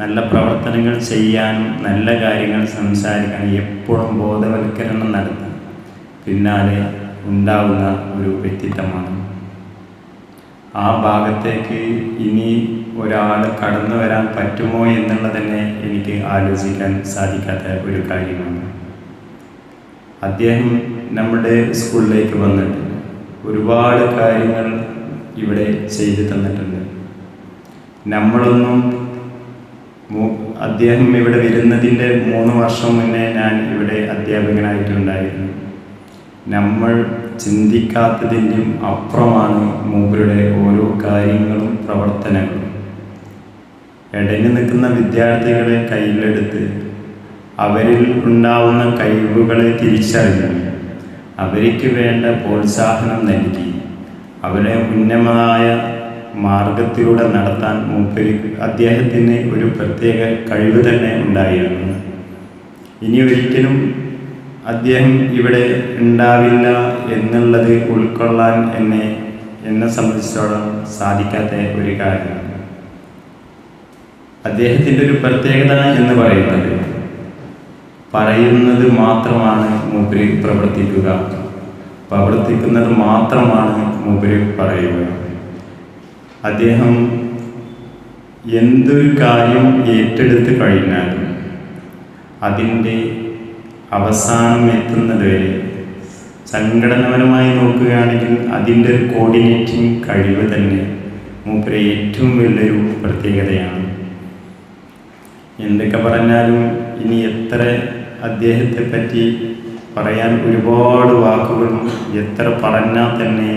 S8: നല്ല പ്രവർത്തനങ്ങൾ ചെയ്യാനും നല്ല കാര്യങ്ങൾ സംസാരിക്കാനും എപ്പോഴും ബോധവൽക്കരണം നടത്തി പിന്നാലെ ഉണ്ടാവുന്ന ഒരു വ്യക്തിത്വമാണ്. ആ ഭാഗത്തേക്ക് ഇനി ഒരാൾ കടന്നു വരാൻ പറ്റുമോ എന്നുള്ളത് തന്നെ എനിക്ക് ആലോചിക്കാൻ സാധിക്കാത്ത ഒരു കാര്യമാണ്. അദ്ദേഹം നമ്മുടെ സ്കൂളിലേക്ക് വന്നിട്ട് ഒരുപാട് കാര്യങ്ങൾ ഇവിടെ ചെയ്തു തന്നിട്ടുണ്ട്. നമ്മളൊന്നും അദ്ദേഹം ഇവിടെ വരുന്നതിൻ്റെ 3 വർഷം മുന്നേ ഞാൻ ഇവിടെ അധ്യാപകനായിട്ടുണ്ടായിരുന്നു. നമ്മൾ ചിന്തിക്കാത്തതിൻ്റെയും അപ്പുറമാണ് മൂപ്പരുടെ ഓരോ കാര്യങ്ങളും പ്രവർത്തനങ്ങളും. ഇടഞ്ഞു നിൽക്കുന്ന വിദ്യാർത്ഥികളെ കയ്യിലെടുത്ത് അവരിൽ ഉണ്ടാവുന്ന കഴിവുകളെ തിരിച്ചറിഞ്ഞ് അവർക്ക് വേണ്ട പ്രോത്സാഹനം നൽകി അവരെ ഉന്നതമായ മാർഗത്തിലൂടെ നടത്താൻ അദ്ദേഹത്തിന് ഒരു പ്രത്യേക കഴിവ് തന്നെ ഉണ്ടായിരുന്നു. ഇനി ഒരിക്കലും അദ്ദേഹം ഇവിടെ ഉണ്ടാവില്ല എന്നുള്ളത് ഉൾക്കൊള്ളാൻ എന്നെ സംബന്ധിച്ചിടത്തോളം സാധിക്കാത്ത ഒരു കാര്യമാണ്. അദ്ദേഹത്തിൻ്റെ ഒരു പ്രത്യേകത എന്ന് പറയുന്നത് മാത്രമാണ് മൂപ്പര് പ്രവർത്തിക്കുന്നത് മാത്രമാണ് മൂപ്പര് പറയുക. അദ്ദേഹം എന്തൊരു കാര്യം ഏറ്റെടുത്ത് കഴിഞ്ഞാലും അതിൻ്റെ അവസാനം എത്തുന്നത് വരെ സംഘടനാപരമായി നോക്കുകയാണെങ്കിൽ അതിൻ്റെ ഒരു കോർഡിനേറ്റിംഗ് കഴിവ് തന്നെ മൂപ്പരെ ഏറ്റവും വലിയൊരു പ്രത്യേകതയാണ്. എന്തൊക്കെ പറഞ്ഞാലും ഇനി എത്ര അദ്ദേഹത്തെ പറ്റി പറയാൻ ഒരുപാട് വാക്കുകളും എത്ര പറഞ്ഞാൽ തന്നെ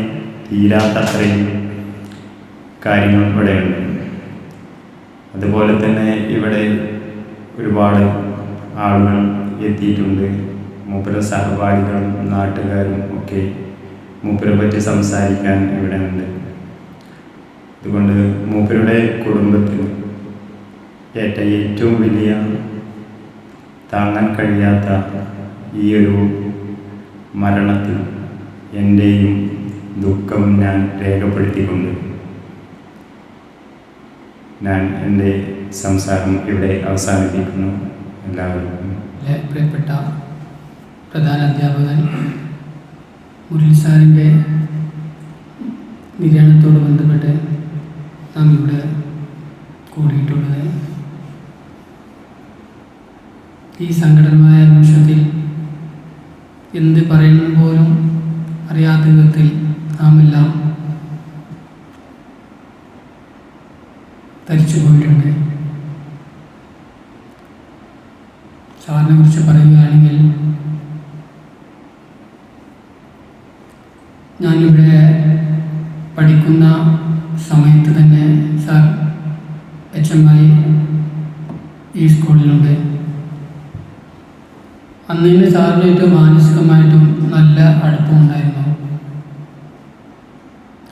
S8: തീരാത്തത്രയും കാര്യങ്ങൾ ഇവിടെയുണ്ട്. അതുപോലെ തന്നെ ഇവിടെ ഒരുപാട് ആളുകൾ എത്തിയിട്ടുണ്ട്. മൂപ്പരുടെ സഹപാഠികളും നാട്ടുകാരും ഒക്കെ മൂപ്പരെ പറ്റി സംസാരിക്കാൻ ഇവിടെ ഉണ്ട്. അതുകൊണ്ട് മൂപ്പരുടെ കുടുംബത്തിൽ ഏറ്റ ഏറ്റവും വലിയ താങ്ങാൻ കഴിയാത്ത ഈ ഒരു മരണത്തിൽ എൻ്റെയും ദുഃഖം ഞാൻ രേഖപ്പെടുത്തിക്കൊണ്ട് ഞാൻ എൻ്റെ സംസാരം ഇവിടെ അവസാനിപ്പിക്കുന്നു. എല്ലാവർക്കും
S5: പ്രിയപ്പെട്ട പ്രധാന അധ്യാപകൻ മുരളി സാറിൻ്റെ നിര്യാണത്തോട് ബന്ധപ്പെട്ട് നാം ഇവിടെ കൂടിയിട്ടുള്ളത് ഈ സങ്കടമായ നിമിഷത്തിൽ എന്ത് പറയുന്നത് പോലും അറിയാത്ത വിധത്തിൽ നാം എല്ലാം തരിച്ചു പോയിട്ടുണ്ട്. സാറിനെ കുറിച്ച് പറയുകയാണെങ്കിൽ ഞാനിവിടെ പഠിക്കുന്ന സമയത്ത് തന്നെ സാർ HM ആയി ഈ സ്കൂളിലുണ്ട്. അന്ന് തന്നെ സാറിനായിട്ട് മാനസികമായിട്ടും നല്ല അടുപ്പമുണ്ടായിരുന്നു.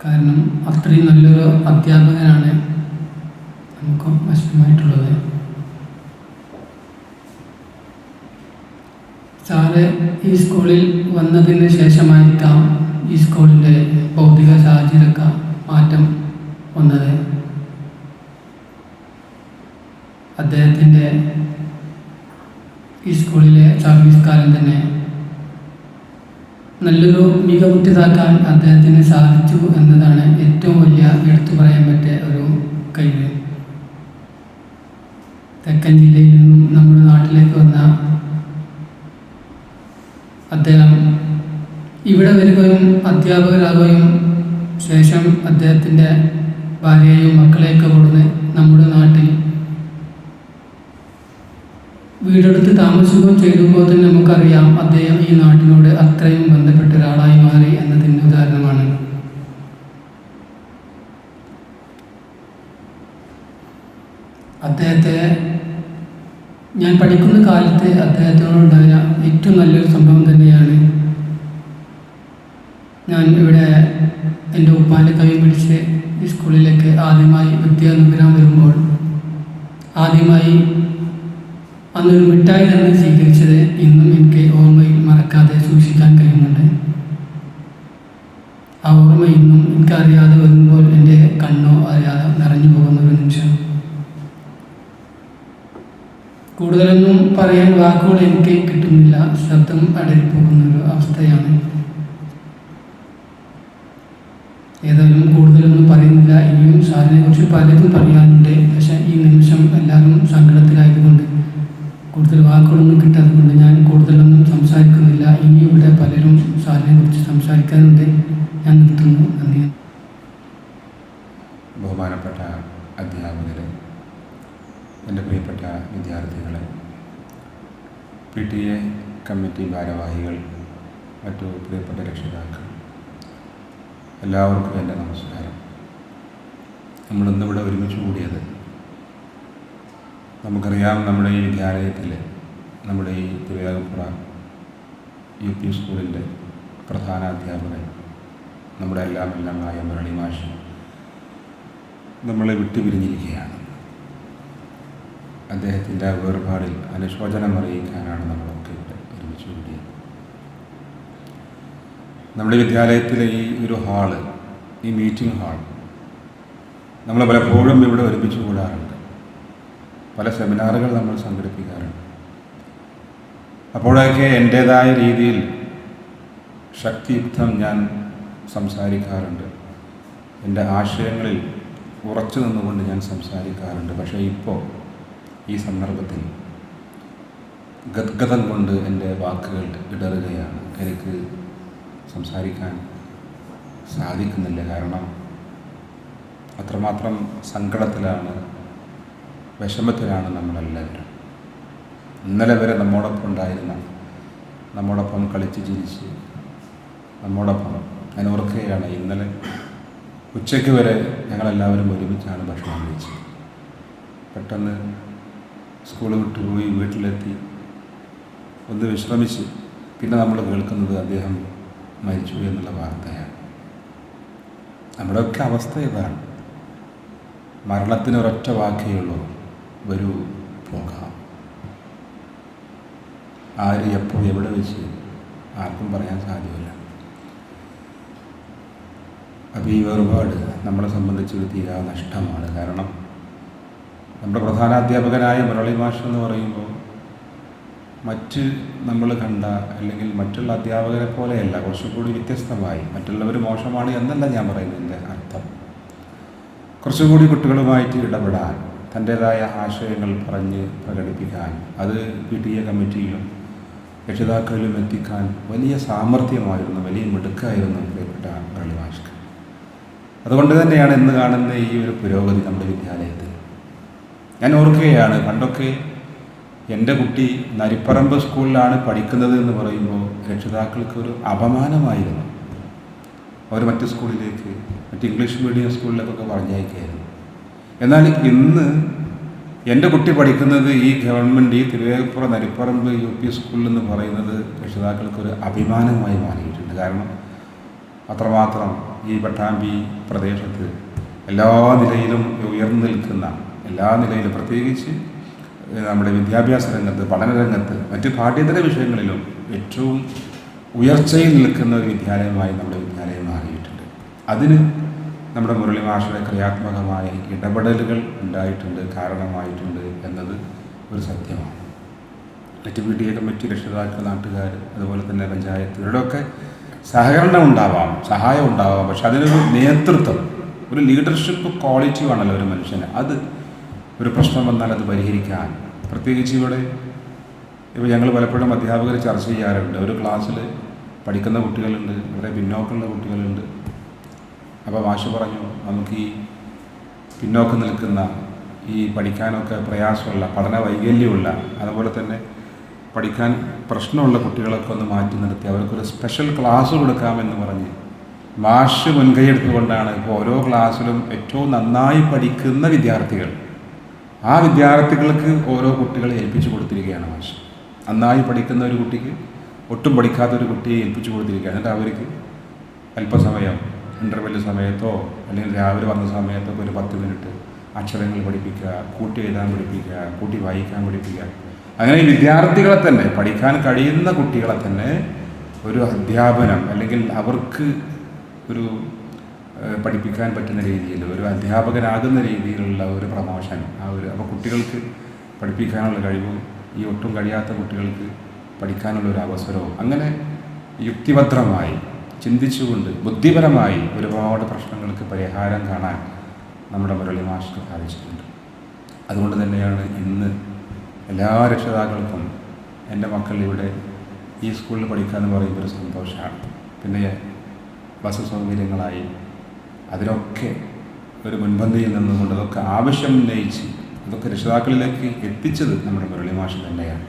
S5: കാരണം അത്രയും നല്ലൊരു അധ്യാപകനാണ് നമുക്ക് നഷ്ടമായിട്ടുള്ളത്. സാറ് ഈ സ്കൂളിൽ വന്നതിന് ശേഷമായിരിക്കാം ഈ സ്കൂളിൻ്റെ ഭൗതിക സാഹചര്യമൊക്കെ മാറ്റം വന്നത്. അദ്ദേഹത്തിൻ്റെ ഈ സ്കൂളിലെ സർവീസ് കാലം തന്നെ നല്ലൊരു മികവുറ്റതാക്കാൻ അദ്ദേഹത്തിന് സാധിച്ചു എന്നതാണ് ഏറ്റവും വലിയ എടുത്തു പറയാൻ പറ്റിയ ഒരു കഴിവ്. തെക്കൻ ജില്ലയിൽ നിന്നും നമ്മുടെ നാട്ടിലേക്ക് വന്ന അദ്ദേഹം ഇവിടെ വരികയും അധ്യാപകരാകുകയും ശേഷം അദ്ദേഹത്തിൻ്റെ ഭാര്യയെയും മക്കളെയൊക്കെ കൊടുന്ന് നമ്മുടെ നാട്ടിൽ വീടെടുത്ത് താമസിക്കുകയും ചെയ്തപ്പോൾ തന്നെ നമുക്കറിയാം അദ്ദേഹം ഈ നാട്ടിനോട് അത്രയും ബന്ധപ്പെട്ട ഒരാളായി മാറി എന്നതിൻ്റെ ഉദാഹരണമാണ്. അദ്ദേഹത്തെ ഞാൻ പഠിക്കുന്ന കാലത്ത് അദ്ദേഹത്തിനോടുണ്ടായ ഏറ്റവും നല്ലൊരു സംഭവം തന്നെയാണ് ഞാൻ ഇവിടെ എൻ്റെ ഉപ്പാൻ്റെ കൈ പിടിച്ച് ഈ സ്കൂളിലേക്ക് ആദ്യമായി വിദ്യാനുഗ്രഹം വരുമ്പോൾ ആദ്യമായി അന്നൊരു മിഠായി തന്നെ സ്വീകരിച്ചത് ഇന്നും എനിക്ക് ഓർമ്മയിൽ മറക്കാതെ സൂക്ഷിക്കാൻ കഴിയുന്നുണ്ട്. ആ ഓർമ്മ ഇന്നും എനിക്കറിയാതെ വരുമ്പോൾ എൻ്റെ കണ്ണോ അറിയാതെ നിറഞ്ഞു പോകുന്ന ഒരു നിമിഷം. കൂടുതലൊന്നും പറയാൻ വാക്കുകൾ എനിക്ക് കിട്ടുന്നില്ല. ശബ്ദം അടരിപ്പോകുന്നൊരു അവസ്ഥയാണ്. ഏതായാലും കൂടുതലൊന്നും പറയുന്നില്ല. ഇനിയും സാറിനെ കുറിച്ച് പലതും പറയാനുണ്ട്. പക്ഷേ ഈ നിമിഷം എല്ലാവരും സങ്കടത്തിലായതുകൊണ്ട് കൂടുതൽ വാക്കുകളൊന്നും കിട്ടാത്തതുകൊണ്ട് ഞാൻ കൂടുതലൊന്നും സംസാരിക്കുന്നില്ല. ഇനിയും ഇവിടെ പലരും സാറിനെ കുറിച്ച് സംസാരിക്കാനുണ്ട്. ഞാൻ നിർത്തുന്നു. നന്ദി.
S6: ബഹുമാനപ്പെട്ട അധ്യാപകരെ, എൻ്റെ പ്രിയപ്പെട്ട വിദ്യാർത്ഥികളെ, PTA കമ്മിറ്റി ഭാരവാഹികൾ, മറ്റു പ്രിയപ്പെട്ട രക്ഷിതാക്കൾ, എല്ലാവർക്കും എൻ്റെ നമസ്കാരം. നമ്മളിന്നിവിടെ ഒരുമിച്ച് കൂടിയത് നമുക്കറിയാം, നമ്മുടെ ഈ വിദ്യാലയത്തിൽ, നമ്മുടെ ഈ തിരുവേഗപ്പുറ UP സ്കൂളിൻ്റെ പ്രധാന അധ്യാപകൻ, നമ്മുടെ എല്ലാമായ മുരളി മാഷ് നമ്മളെ വിട്ടുപിരിഞ്ഞിരിക്കുകയാണ്. അദ്ദേഹത്തിൻ്റെ വേർപാടിൽ അനുശോചനം അറിയിക്കാനാണ് നമ്മളൊക്കെ ഇവിടെ ഒരുമിച്ച് കൂടിയത്. നമ്മുടെ വിദ്യാലയത്തിലെ ഈ ഒരു ഹാള്, ഈ മീറ്റിംഗ് ഹാൾ, നമ്മൾ പലപ്പോഴും ഇവിടെ ഒരുമിച്ച് കൂടാറുണ്ട്. പല സെമിനാറുകൾ നമ്മൾ സംഘടിപ്പിക്കാറുണ്ട്. അപ്പോഴൊക്കെ എൻ്റേതായ രീതിയിൽ ശക്തിയുക്തം ഞാൻ സംസാരിക്കാറുണ്ട്. എൻ്റെ ആശയങ്ങളിൽ ഉറച്ചു നിന്നുകൊണ്ട് ഞാൻ സംസാരിക്കാറുണ്ട്. പക്ഷേ ഇപ്പോൾ ഈ സന്ദർഭത്തിൽ ഗദ്ഗതം കൊണ്ട് എൻ്റെ വാക്കുകൾ ഇടറുകയാണ്. എനിക്ക് സംസാരിക്കാൻ സാധിക്കുന്നില്ല. കാരണം അത്രമാത്രം സങ്കടത്തിലാണ്, വിഷമത്തിലാണ് നമ്മളെല്ലാവരും. ഇന്നലെ വരെ നമ്മോടൊപ്പം ഉണ്ടായിരുന്ന, നമ്മോടൊപ്പം കളിച്ച് ചിരിച്ച് നമ്മോടൊപ്പം, ഞാൻ ഓർക്കുകയാണ്, ഇന്നലെ ഉച്ചയ്ക്ക് വരെ ഞങ്ങളെല്ലാവരും ഒരുമിച്ചാണ് ഭക്ഷണം കഴിച്ചത്. പെട്ടെന്ന് സ്കൂൾ വിട്ടുപോയി വീട്ടിലെത്തി ഒന്ന് വിശ്രമിച്ച് പിന്നെ നമ്മൾ കേൾക്കുന്നത് അദ്ദേഹം മരിച്ചു എന്നുള്ള വാർത്തയാണ്. നമ്മുടെയൊക്കെ അവസ്ഥ ഇതാണ്. മരണത്തിന് ഒരൊറ്റ വാക്കേ ഉള്ളൂ, വരൂ പോകാം. ആര് എപ്പോൾ എവിടെ വെച്ച് ആർക്കും പറയാൻ സാധ്യമല്ല. അപ്പോൾ ഈ വേർപാട് നമ്മളെ സംബന്ധിച്ചൊരു തീരാ നഷ്ടമാണ്. കാരണം നമ്മുടെ പ്രധാന അധ്യാപകനായ മുരളി മാഷ് എന്ന് പറയുമ്പോൾ മറ്റ് നമ്മൾ കണ്ട അല്ലെങ്കിൽ മറ്റുള്ള അധ്യാപകരെ പോലെയല്ല, കുറച്ചും കൂടി വ്യത്യസ്തമായി. മറ്റുള്ളവർ മോശമാണ് എന്നല്ല ഞാൻ പറയുന്നതിൻ്റെ അർത്ഥം. കുറച്ചും കൂടി കുട്ടികളുമായിട്ട് ഇടപെടാൻ, തൻ്റേതായ ആശയങ്ങൾ പറഞ്ഞ് പ്രകടിപ്പിക്കാൻ, അത് PTA കമ്മിറ്റിയിലും രക്ഷിതാക്കളിലും എത്തിക്കാൻ വലിയ സാമർഥ്യമായിരുന്നു, വലിയ മിടുക്കായിരുന്നു പ്രിയപ്പെട്ട മുരളി മാഷ്ക്ക്. അതുകൊണ്ട് തന്നെയാണ് ഇന്ന് കാണുന്ന ഈ ഒരു പുരോഗതി നമ്മുടെ വിദ്യാലയത്തിൽ. ഞാൻ ഓർക്കുകയാണ്, പണ്ടൊക്കെ എൻ്റെ കുട്ടി നരിപ്പറമ്പ് സ്കൂളിലാണ് പഠിക്കുന്നത് എന്ന് പറയുമ്പോൾ രക്ഷിതാക്കൾക്ക് ഒരു അപമാനമായിരുന്നു. അവർ മറ്റ് സ്കൂളിലേക്ക്, മറ്റ് ഇംഗ്ലീഷ് മീഡിയം സ്കൂളിലേക്കൊക്കെ പറഞ്ഞയക്കുകയായിരുന്നു. എന്നാൽ ഇന്ന് എൻ്റെ കുട്ടി പഠിക്കുന്നത് ഈ ഗവൺമെൻറ്, ഈ തിരുവേഗപ്പുറം നരിപ്പറമ്പ് UP സ്കൂളിൽ എന്ന് പറയുന്നത് രക്ഷിതാക്കൾക്കൊരു അഭിമാനമായി മാറിയിട്ടുണ്ട്. കാരണം അത്രമാത്രം ഈ പട്ടാമ്പി പ്രദേശത്ത് എല്ലാ നിലയിലും ഉയർന്നു നിൽക്കുന്ന, എല്ലാ നിലയിലും പ്രത്യേകിച്ച് നമ്മുടെ വിദ്യാഭ്യാസ രംഗത്ത്, പഠനരംഗത്ത്, മറ്റ് പാഠ്യേതര വിഷയങ്ങളിലും ഏറ്റവും ഉയർച്ചയിൽ നിൽക്കുന്ന ഒരു വിദ്യാലയമായി നമ്മുടെ വിദ്യാലയം മാറിയിട്ടുണ്ട്. അതിന് നമ്മുടെ മുരളി മാഷയുടെ ക്രിയാത്മകമായ ഇടപെടലുകൾ ഉണ്ടായിട്ടുണ്ട്, കാരണമായിട്ടുണ്ട് എന്നത് ഒരു സത്യമാണ്. മറ്റ് PTA കമ്മിറ്റി, രക്ഷിതാക്കൾ, നാട്ടുകാർ, അതുപോലെ തന്നെ പഞ്ചായത്ത്, ഇവരുടെയൊക്കെ സഹകരണം ഉണ്ടാവാം, സഹായം ഉണ്ടാവാം. പക്ഷെ അതിനൊരു നേതൃത്വം, ഒരു ലീഡർഷിപ്പ് ക്വാളിറ്റി വേണമല്ലോ ഒരു മനുഷ്യന്. അത് ഒരു പ്രശ്നം വന്നാൽ അത് പരിഹരിക്കാൻ, പ്രത്യേകിച്ച് ഇപ്പോൾ ഞങ്ങൾ പലപ്പോഴും അധ്യാപകർ ചർച്ച ചെയ്യാറുണ്ട്. ഒരു ക്ലാസ്സിൽ പഠിക്കുന്ന കുട്ടികളുണ്ട്, വളരെ പിന്നോക്കമുള്ള കുട്ടികളുണ്ട്. അപ്പോൾ മാഷ് പറഞ്ഞു, നമുക്ക് ഈ പിന്നോക്കം നിൽക്കുന്ന, ഈ പഠിക്കാനൊക്കെ പ്രയാസമുള്ള, പഠന വൈകല്യമുള്ള, അതുപോലെ തന്നെ പഠിക്കാൻ പ്രശ്നമുള്ള കുട്ടികളൊക്കെ ഒന്ന് മാറ്റി നിർത്തി അവർക്കൊരു സ്പെഷ്യൽ ക്ലാസ് കൊടുക്കാമെന്ന് പറഞ്ഞ് മാഷ് മുൻകൈയെടുത്തുകൊണ്ടാണ് ഇപ്പോൾ ഓരോ ക്ലാസ്സിലും ഏറ്റവും നന്നായി പഠിക്കുന്ന വിദ്യാർത്ഥികൾ, ആ വിദ്യാർത്ഥികൾക്ക് ഓരോ കുട്ടികളെ ഏൽപ്പിച്ചു കൊടുത്തിരിക്കുകയാണ് മാഷ്. നന്നായി പഠിക്കുന്ന ഒരു കുട്ടിക്ക് ഒട്ടും പഠിക്കാത്ത ഒരു കുട്ടിയെ ഏൽപ്പിച്ചു കൊടുത്തിരിക്കുകയാണ്. എന്നിട്ട് അവർക്ക് അല്പസമയം ഇൻ്റർവെൽ സമയത്തോ അല്ലെങ്കിൽ രാവിലെ വന്ന സമയത്തോ ഒരു 10 മിനിറ്റ് അക്ഷരങ്ങൾ പഠിപ്പിക്കുക, കൂട്ടി എഴുതാൻ പഠിപ്പിക്കുക, കൂട്ടി വായിക്കാൻ പഠിപ്പിക്കുക. അങ്ങനെ ഈ വിദ്യാർത്ഥികളെ തന്നെ, പഠിക്കാൻ കഴിയുന്ന കുട്ടികളെ തന്നെ ഒരു അധ്യാപനം, അല്ലെങ്കിൽ അവർക്ക് ഒരു പഠിപ്പിക്കാൻ പറ്റുന്ന രീതിയിൽ, ഒരു അധ്യാപകനാകുന്ന രീതിയിലുള്ള ഒരു പ്രമോഷൻ, അപ്പോൾ കുട്ടികൾക്ക് പഠിപ്പിക്കാനുള്ള കഴിവും ഈ ഒട്ടും കഴിയാത്ത കുട്ടികൾക്ക് പഠിക്കാനുള്ളൊരു അവസരവും, അങ്ങനെ യുക്തിഭദ്രമായി ചിന്തിച്ചുകൊണ്ട് ബുദ്ധിപരമായി ഒരുപാട് പ്രശ്നങ്ങൾക്ക് പരിഹാരം കാണാൻ നമ്മുടെ മുരളി മാഷ്ക്ക് സാധിച്ചിട്ടുണ്ട്. അതുകൊണ്ട് തന്നെയാണ് ഇന്ന് എല്ലാ രക്ഷിതാക്കൾക്കും എൻ്റെ മക്കൾ ഇവിടെ ഈ സ്കൂളിൽ പഠിക്കാമെന്ന് പറയുമ്പോൾ ഒരു സന്തോഷമാണ്. പിന്നെ ബസ് സൗകര്യങ്ങളായി അതിനൊക്കെ ഒരു മുൻപന്തിയിൽ നിന്നുകൊണ്ട് അതൊക്കെ ആവശ്യം ഉന്നയിച്ച് അതൊക്കെ രക്ഷിതാക്കളിലേക്ക് എത്തിച്ചത് നമ്മുടെ മുരളി മാഷ് തന്നെയാണ്.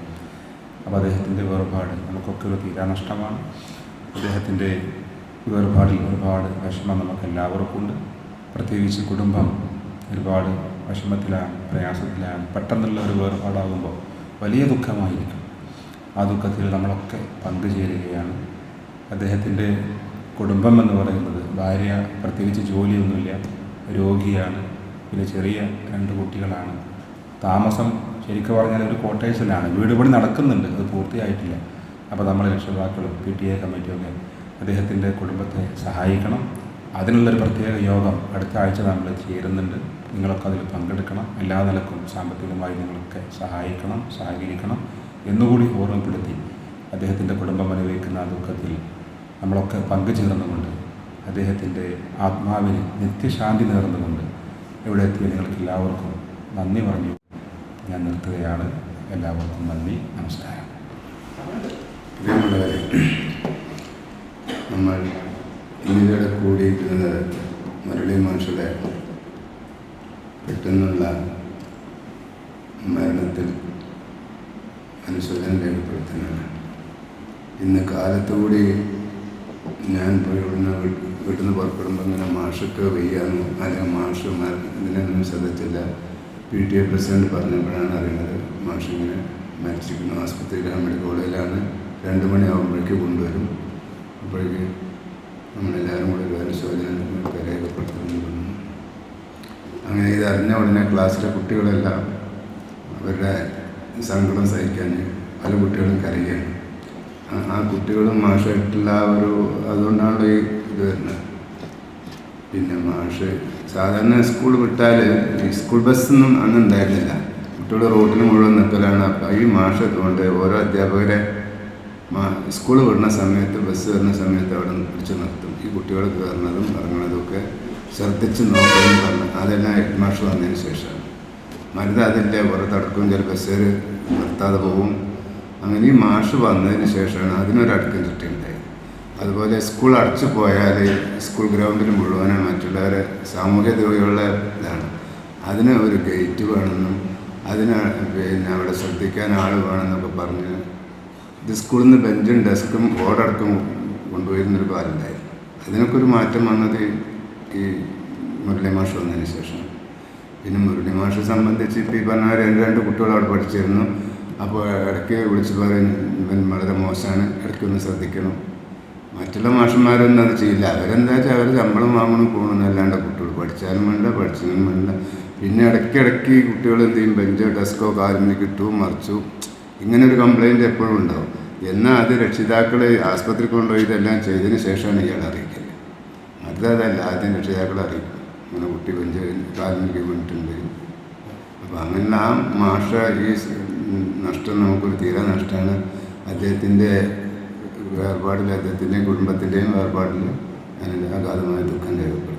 S6: അപ്പോൾ അദ്ദേഹത്തിൻ്റെ വേർപാട് നമുക്കൊക്കെ ഒരു തീരാ നഷ്ടമാണ്. അദ്ദേഹത്തിൻ്റെ വേർപാടിൽ ഒരുപാട് വിഷമം നമുക്കെല്ലാവർക്കും ഉണ്ട്. പ്രത്യേകിച്ച് കുടുംബം ഒരുപാട് വിഷമത്തിലാണ്, പ്രയാസത്തിലാണ്. പെട്ടെന്നുള്ള ഒരു വേർപാടാകുമ്പോൾ വലിയ ദുഃഖമായിരിക്കും. ആ ദുഃഖത്തിൽ നമ്മളൊക്കെ പങ്കുചേരുകയാണ്. അദ്ദേഹത്തിൻ്റെ കുടുംബം എന്ന് പറയുന്നത്, ഭാര്യ പ്രത്യേകിച്ച് ജോലിയൊന്നുമില്ല, രോഗിയാണ്, പിന്നെ ചെറിയ 2 കുട്ടികളാണ്. താമസം ശരിക്കും പറഞ്ഞാൽ ഒരു ക്വാർട്ടേഴ്സിലാണ്. വീട് പണി നടക്കുന്നുണ്ട്, അത് പൂർത്തിയായിട്ടില്ല. അപ്പോൾ നമ്മൾ രക്ഷിതാക്കളും PTA കമ്മിറ്റിയൊക്കെ അദ്ദേഹത്തിൻ്റെ കുടുംബത്തെ സഹായിക്കണം. അതിനുള്ളൊരു പ്രത്യേക യോഗം അടുത്ത ആഴ്ച നമ്മൾ ചേരുന്നുണ്ട്. നിങ്ങളൊക്കെ അതിൽ പങ്കെടുക്കണം. എല്ലാ നിലക്കും സാമ്പത്തികമായി നിങ്ങളൊക്കെ സഹായിക്കണം, സഹകരിക്കണം എന്നുകൂടി ഓർമ്മപ്പെടുത്തി അദ്ദേഹത്തിൻ്റെ കുടുംബം അനുഭവിക്കുന്ന ആ ദുഃഖത്തിൽ നമ്മളൊക്കെ പങ്കുചേർന്നുകൊണ്ട് അദ്ദേഹത്തിൻ്റെ ആത്മാവിന് നിത്യശാന്തി നേർന്നുകൊണ്ട് ഇവിടെ എത്തിയ നിങ്ങൾക്ക് എല്ലാവർക്കും നന്ദി പറഞ്ഞു ഞാൻ നിർത്തുകയാണ്. എല്ലാവർക്കും നന്ദി, നമസ്കാരം.
S3: പ്രിയമുള്ളവരെ, നമ്മൾ ഇന്നിവിടെ കൂടിയിരിക്കുന്നത് മുരളി മാഷുടെ പെട്ടെന്നുള്ള മരണത്തിൽ അനുശോചനം രേഖപ്പെടുത്തുന്നതാണ്. ഇന്ന് കാലത്തുകൂടി ഞാൻ പോയി വീട്ടിൽ നിന്ന് പുറപ്പെടുമ്പോൾ ഇങ്ങനെ മാഷൊക്കെ വയ്യാന്ന്, അല്ലെങ്കിൽ മാഷ് ഇതിനൊന്നും ശ്രദ്ധിച്ചില്ല. PTA പ്രസിഡന്റ് പറഞ്ഞപ്പോഴാണ് അറിയുന്നത് മാഷിങ്ങനെ മരിച്ചിരിക്കുന്നു. ആസ്പത്രിയിലാണ്, മെഡിക്കൽ കോളേജിലാണ്. 2 മണിയാകുമ്പോഴേക്ക് കൊണ്ടുവരും. അപ്പോഴേക്ക് നമ്മളെല്ലാവരും കൂടി ഒരു അനുശോചനം രേഖപ്പെടുത്തുന്നു. അങ്ങനെ ഇത് അറിഞ്ഞ ഉടനെ ക്ലാസ്സിലെ കുട്ടികളെല്ലാം അവരുടെ സങ്കടം സഹിക്കാൻ പല കുട്ടികളും കരയുകയാണ്. ആ കുട്ടികളും മാഷായിട്ടുള്ള അതുകൊണ്ടാണല്ലോ ഈ ഇത് വരുന്നത്. പിന്നെ മാഷ് സാധാരണ സ്കൂൾ വിട്ടാൽ ഈ സ്കൂൾ ബസ്സൊന്നും അന്ന് ഉണ്ടായിരുന്നില്ല. കുട്ടികൾ റോഡിൽ മുഴുവൻ നിൽക്കലാണ്. അപ്പോൾ ഈ മാഷ് അതുകൊണ്ട് ഓരോ അധ്യാപകരെ സ്കൂൾ വിടുന്ന സമയത്ത് ബസ് വരുന്ന സമയത്ത് അവിടെ പിടിച്ച് നിർത്തും. ഈ കുട്ടികൾ കയറുന്നതും ഇറങ്ങുന്നതും ഒക്കെ ശ്രദ്ധിച്ച് നോക്കുമെന്ന് പറഞ്ഞു. അതെല്ലാം ഹെഡ് മാഷ് വന്നതിന് ശേഷമാണ്. മരുന്ന് അതില്ല, ഓരോ തടക്കവും ചില ബസ്സുകാർ നിർത്താതെ പോകും. അങ്ങനെ ഈ മാഷ് വന്നതിന് ശേഷമാണ് അതിനൊരടക്കം ചുറ്റിയുണ്ടായത്. അതുപോലെ സ്കൂൾ അടച്ചു പോയാൽ സ്കൂൾ ഗ്രൗണ്ടിൽ മുഴുവനും മറ്റുള്ളവരെ സാമൂഹ്യ ദ്രോഹികളുള്ള ഇതാണ്. അതിന് ഒരു ഗേറ്റ് വേണമെന്നും അതിന് പിന്നെ അവിടെ ശ്രദ്ധിക്കാൻ ആൾ വേണമെന്നൊക്കെ പറഞ്ഞ് ഇത് സ്കൂളിൽ നിന്ന് ബെഞ്ചും ഡെസ്കും ബോർഡടക്കം കൊണ്ടുപോയിരുന്നൊരു കാലുണ്ടായിരുന്നു. അതിനൊക്കെ ഒരു മാറ്റം വന്നത് ഈ മുരളി മാഷ് വന്നതിന് ശേഷം. പിന്നെ മുരളി മാഷെ സംബന്ധിച്ച് ഇപ്പോൾ ഈ പറഞ്ഞ രണ്ട് കുട്ടികൾ അവിടെ പഠിച്ചിരുന്നു. അപ്പോൾ ഇടയ്ക്ക് വിളിച്ച് പറയും ഇവൻ വളരെ മോശമാണ്, ഇടയ്ക്കൊന്ന് ശ്രദ്ധിക്കണം. മറ്റുള്ള മാഷന്മാരൊന്നും അത് ചെയ്യില്ല. അവരെന്താ വെച്ചാൽ അവർ ശമ്പളം വാങ്ങണം പോകണമെന്നല്ലാണ്ട് കുട്ടികൾ പഠിച്ചാലും വേണ്ട പഠിച്ചാലും വേണ്ട. പിന്നെ ഇടയ്ക്കിടയ്ക്ക് കുട്ടികൾ എന്ത് ചെയ്യും, ബെഞ്ചോ ഡെസ്കോ കാലിന് കിട്ടും മറിച്ചു, ഇങ്ങനെ ഒരു കംപ്ലയിൻ്റ് എപ്പോഴും ഉണ്ടാവും. എന്നാൽ അത് രക്ഷിതാക്കൾ ആസ്പത്രിക്ക് കൊണ്ടുപോയി ഇതെല്ലാം ചെയ്തതിന് ശേഷമാണ് ഇയാൾ അറിയിക്കല്. അതല്ല, ആദ്യം രക്ഷിതാക്കളെ അറിയിക്കും ഇങ്ങനെ കുട്ടി ബെഞ്ച് കാലിന് വീണിട്ടുണ്ട്. അപ്പോൾ അങ്ങനെ ആ മാഷ ഈ നഷ്ടം നമുക്കൊരു തീരെ നഷ്ടമാണ്. അദ്ദേഹത്തിൻ്റെ വേർപാടിൽ, അദ്ദേഹത്തിൻ്റെയും കുടുംബത്തിൻ്റെയും വേർപാടിൽ ഞാൻ അഗാധമായ ദുഃഖം രേഖപ്പെടും.